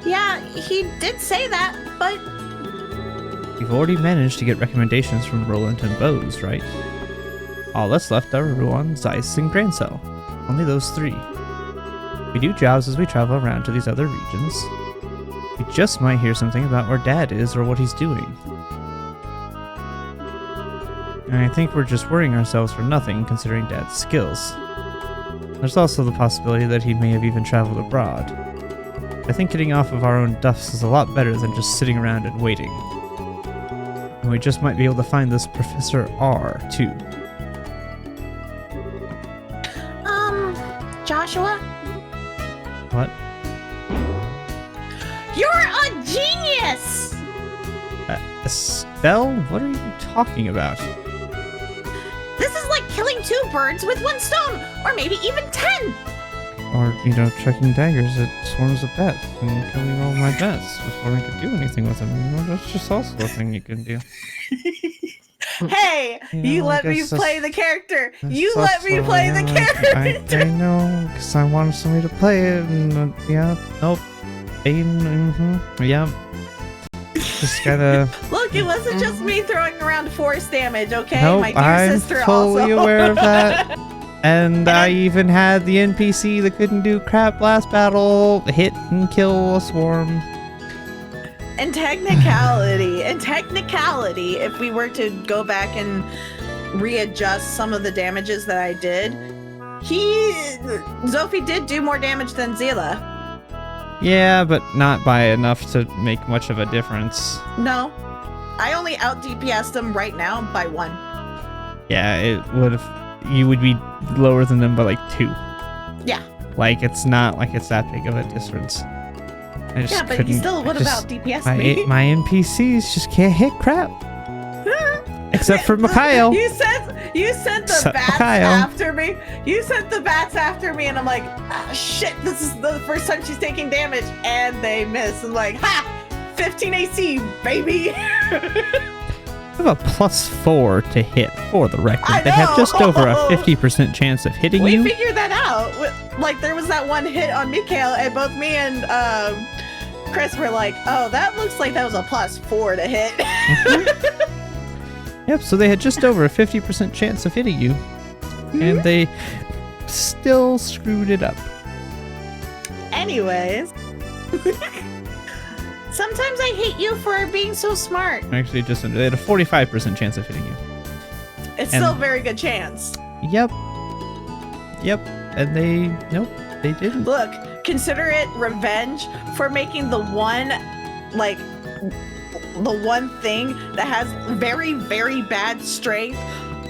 Yeah, he did say that, but You've already managed to get recommendations from Roland and Bose, right? All that's left are Ruan, Zeiss, and Grancel. Only those 3. We do jobs as we travel around to these other regions. We just might hear something about where Dad is or what he's doing. And I think we're just worrying ourselves for nothing considering Dad's skills. There's also the possibility that he may have even traveled abroad. I think getting off of our own duffs is a lot better than just sitting around and waiting. And we just might be able to find this Professor R, too. Joshua, What? you're a genius! Estelle? What are you talking about? This is like killing 2 birds with 1 stone, or maybe even 10! Or, chucking daggers at swarms of bats and killing all my bats before I could do anything with them. That's just also a thing you can do. Hey, you I let me guess play the character. that's You let me also- play the yeah, character. I know, because I wanted somebody to play it, and nope. Yeah. Just gotta... Look, it wasn't just me throwing around force damage, okay? Nope, My dear I'm sister fully also. aware of that. And I even had the NPC that couldn't do crap last battle hit and kill a swarm. And technicality, if we were to go back and readjust some of the damages that I did, Zophie did do more damage than Zila. Yeah, but not by enough to make much of a difference. No, I only out DPS'd them right now by 1. Yeah, it would have. You would be lower than them by like 2. Yeah. Like, it's not like it's that big of a difference. I just Yeah, but couldn't, you still would I have just- out DPS'd me. my NPCs just can't hit crap. Except for Mikhail. You sent the Except bats Mikhail. after me. You sent the bats after me, and I'm like, ah, shit, this is the first time she's taking damage, and they miss. I'm like, ha! 15 AC, baby! I have a +4 to hit for the record. I They have just over a know. 50% chance of hitting We you. figured that out. Like, there was that one hit on Mikhail, and both me and Chris were like, oh, that looks like that was a +4 to hit. Yep, so they had just over a 50% chance of hitting you. And they still screwed it up. Anyways. Sometimes I hate you for being so smart. Actually, they had a 45% chance of hitting you. It's And- still a very good chance. Yep. And nope, they didn't. Look, consider it revenge for making the one thing that has very, very bad strength,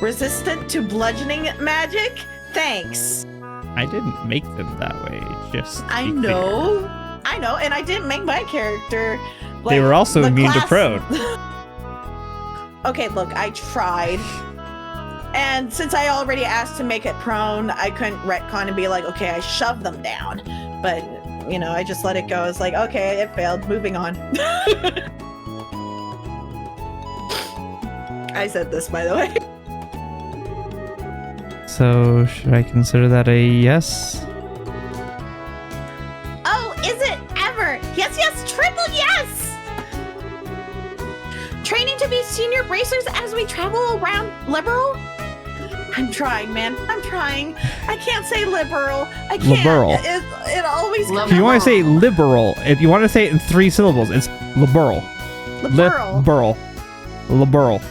resistant to bludgeoning magic. Thanks. I didn't make them that way, just to I be know, and I didn't make my character. clear. They were also the immune to class- prone. Okay, look, I tried. And since I already asked to make it prone, I couldn't retcon and be like, okay, I shoved them down. But, I just let it go. It's like, okay, it failed. Moving on. I said this, by the way. So, should I consider that a yes? Oh, is it ever? Yes, triple yes! Training to be senior bracers as we travel around liberal? I'm trying, man. I'm trying. I can't say liberal. I can't. Liberal. It always comes If you want to say wrong. liberal, if you want to say it in 3 syllables, it's liberal. Liberal. Liberal.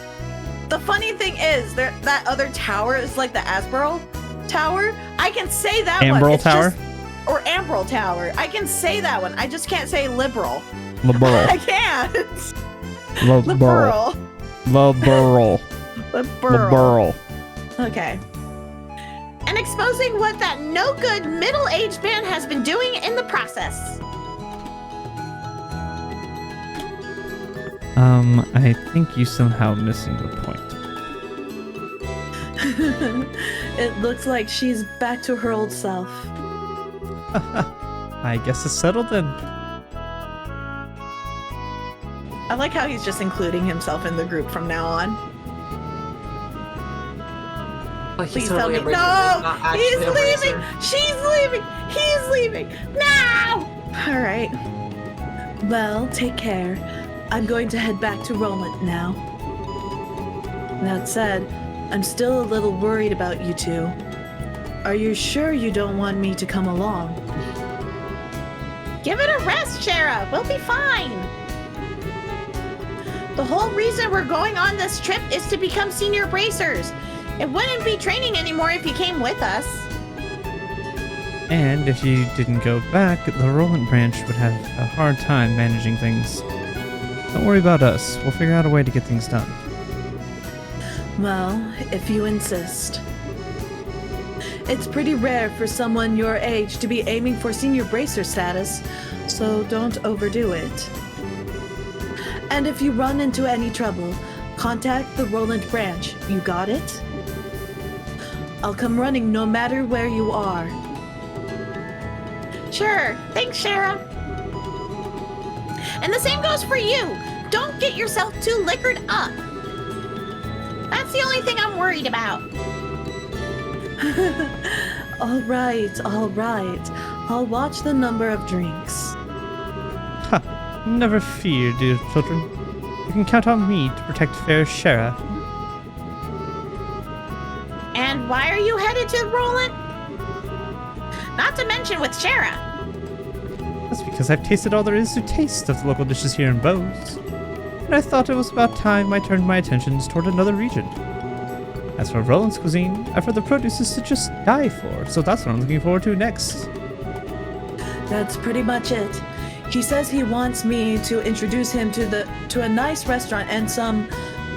The funny thing is, that other tower is like the Asberyl Tower. I can say that one. Ambrel It's Tower? just- or Ambrel Tower. I can say that one. I just can't say liberal. Liberal. I can't. Liberal. Liberal. Liberal. The The burl. burl. Okay. And exposing what that no-good middle-aged man has been doing in the process. I think you somehow missing the point. It looks like she's back to her old self. I guess it's settled then. I like how he's just including himself in the group from now on. Like Please he's tell totally me. a racer, No! not actually He's a leaving! racer. She's leaving! He's leaving! No! Alright. Well, take care. I'm going to head back to Roland now. That said, I'm still a little worried about you two. Are you sure you don't want me to come along? Give it a rest, Shara. We'll be fine. The whole reason we're going on this trip is to become senior bracers. It wouldn't be training anymore if you came with us. And if you didn't go back, the Roland branch would have a hard time managing things. Don't worry about us. We'll figure out a way to get things done. Well, if you insist. It's pretty rare for someone your age to be aiming for senior bracer status, so don't overdo it. And if you run into any trouble, contact the Roland branch. You got it? I'll come running no matter where you are. Sure. Thanks, Shara. And the same goes for you. Don't get yourself too liquored up. That's the only thing I'm worried about. All right, all right. I'll watch the number of drinks. Ha! Never fear, dear children. You can count on me to protect fair Shara. And why are you headed to Roland? Not to mention with Shara. That's because I've tasted all there is to taste of the local dishes here in Bose. And I thought it was about time I turned my attentions toward another region. As for Roland's cuisine, I've heard the produce is to just die for, so that's what I'm looking forward to next. That's pretty much it. He says he wants me to introduce him to a nice restaurant and some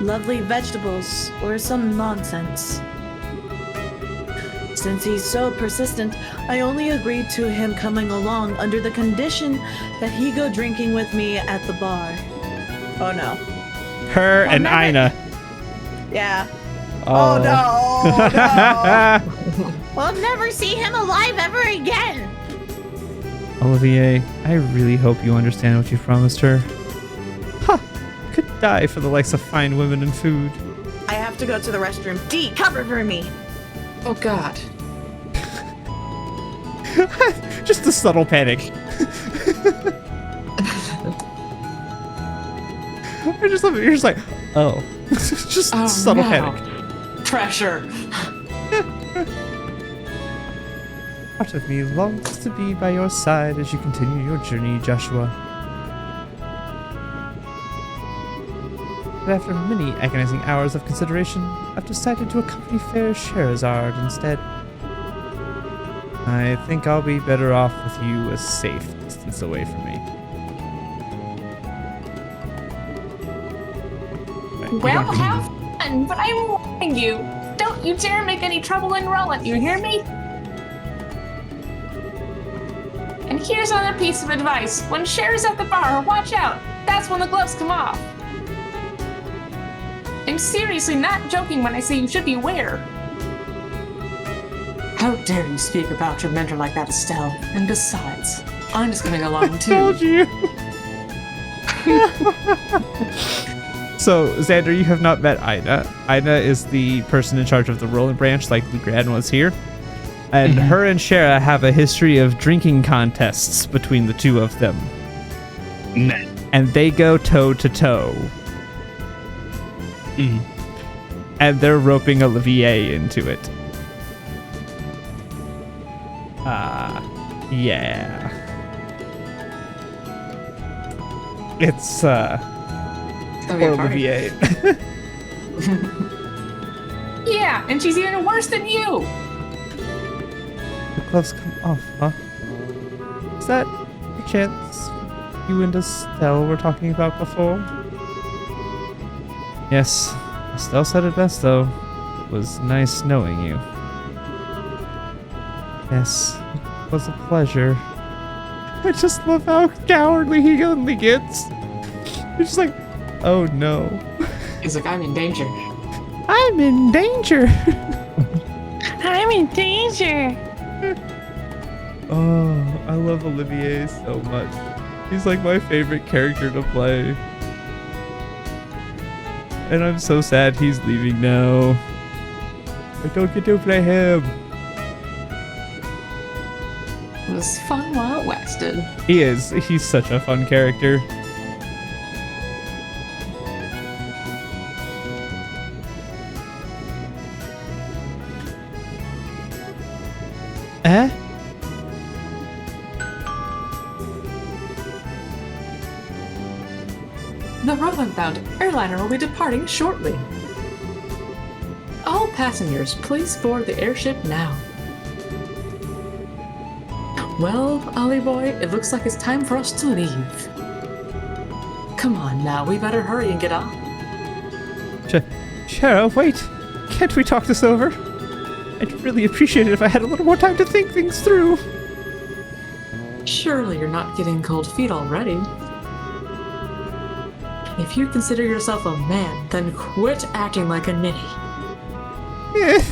lovely vegetables or some nonsense. Since he's so persistent, I only agreed to him coming along under the condition that he go drinking with me at the bar. Oh no. Her and never- Ina. Yeah. Oh, no. Oh, no. We'll never see him alive ever again. Olivier, I really hope you understand what you've promised her. Ha! Could die for the likes of fine women and food. I have to go to the restroom. D, cover for me. Oh God. Just a subtle panic. I just love it. You're just like, oh. Just Oh, subtle no. panic. Pressure. Part of me longs to be by your side as you continue your journey, Joshua. But after many agonizing hours of consideration, I've decided to accompany fair Scheherazade instead. I think I'll be better off with you a safe distance away from me. Right, you Well, don't- have fun, but I'm warning you. Don't you dare make any trouble in Roland, you hear me? And here's another piece of advice. When Cher's at the bar, watch out. That's when the gloves come off. I'm seriously not joking when I say you should beware. How dare you speak about your mentor like that, Estelle? And besides, I'm just coming along too. Told you. So, Xander, you have not met Ina. Ina is the person in charge of the Roland branch, like Lugran was here. And her and Shara have a history of drinking contests between the two of them. Nah. And they go toe to toe. And they're roping Olivier into it. Yeah. It's, It's gonna be a party. Olivier. Yeah, and she's even worse than you. The gloves come off, huh? Is that a chance you and Estelle were talking about before? Yes, Estelle said it best, though. It was nice knowing you. Yes, it was a pleasure. I just love how cowardly he only gets. He's just like, oh no. He's like, I'm in danger. I'm in danger. I'm in danger. Oh, I love Olivier so much. He's like my favorite character to play. And I'm so sad he's leaving now. I don't get to play him. It was fun while it lasted. He is. He's such a fun character. Eh? The Roland-bound airliner will be departing shortly. All passengers, please board the airship now. Well, Ollie boy, it looks like it's time for us to leave. Come on now, we better hurry and get on. Cheryl, wait. Can't we talk this over? I'd really appreciate it if I had a little more time to think things through. Surely you're not getting cold feet already. If you consider yourself a man, then quit acting like a ninny. Eh.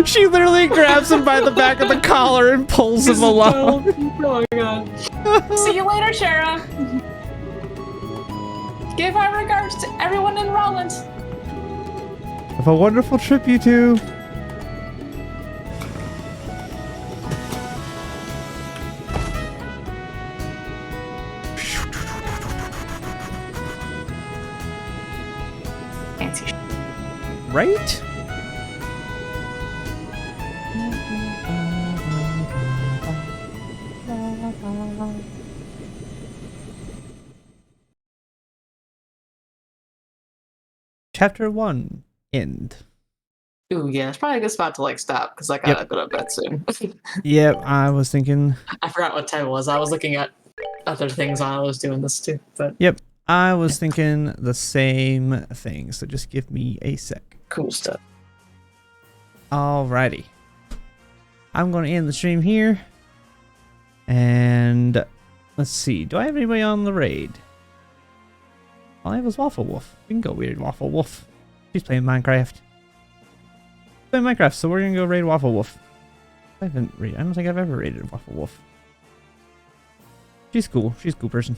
She literally grabs him by the back of the collar and pulls him along. Oh my god. See you later, Shara. Give our regards to everyone in Roland. Have a wonderful trip, you two. Fancy. Right? Chapter 1. End. Ooh, yeah, it's probably a good spot to like stop because I gotta go to bed soon. Yep, I was thinking. I forgot what time it was. I was looking at other things while I was doing this too. But Yep, I was thinking the same thing. So just give me a sec. cool stuff. Alrighty. I'm going to end the stream here. And let's see. Do I have anybody on the raid? All I have is Waffle Wolf. We can go raid Waffle Wolf. She's playing Minecraft. Playing Minecraft, so we're going to go raid Waffle Wolf. I don't think I've ever raided Waffle Wolf. She's cool. She's a cool person.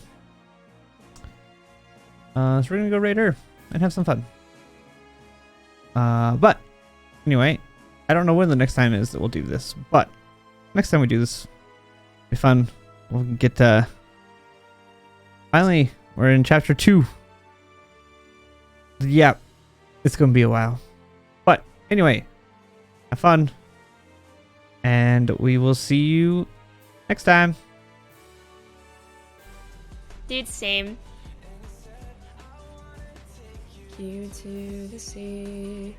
So we're going to go raid her and have some fun. But anyway, I don't know when the next time is that we'll do this, but next time we do this, it'll be fun. We'll get finally we're in chapter 2. Yeah, it's gonna be a while, but anyway, have fun, and we will see you next time. Dude, same. You to the sea.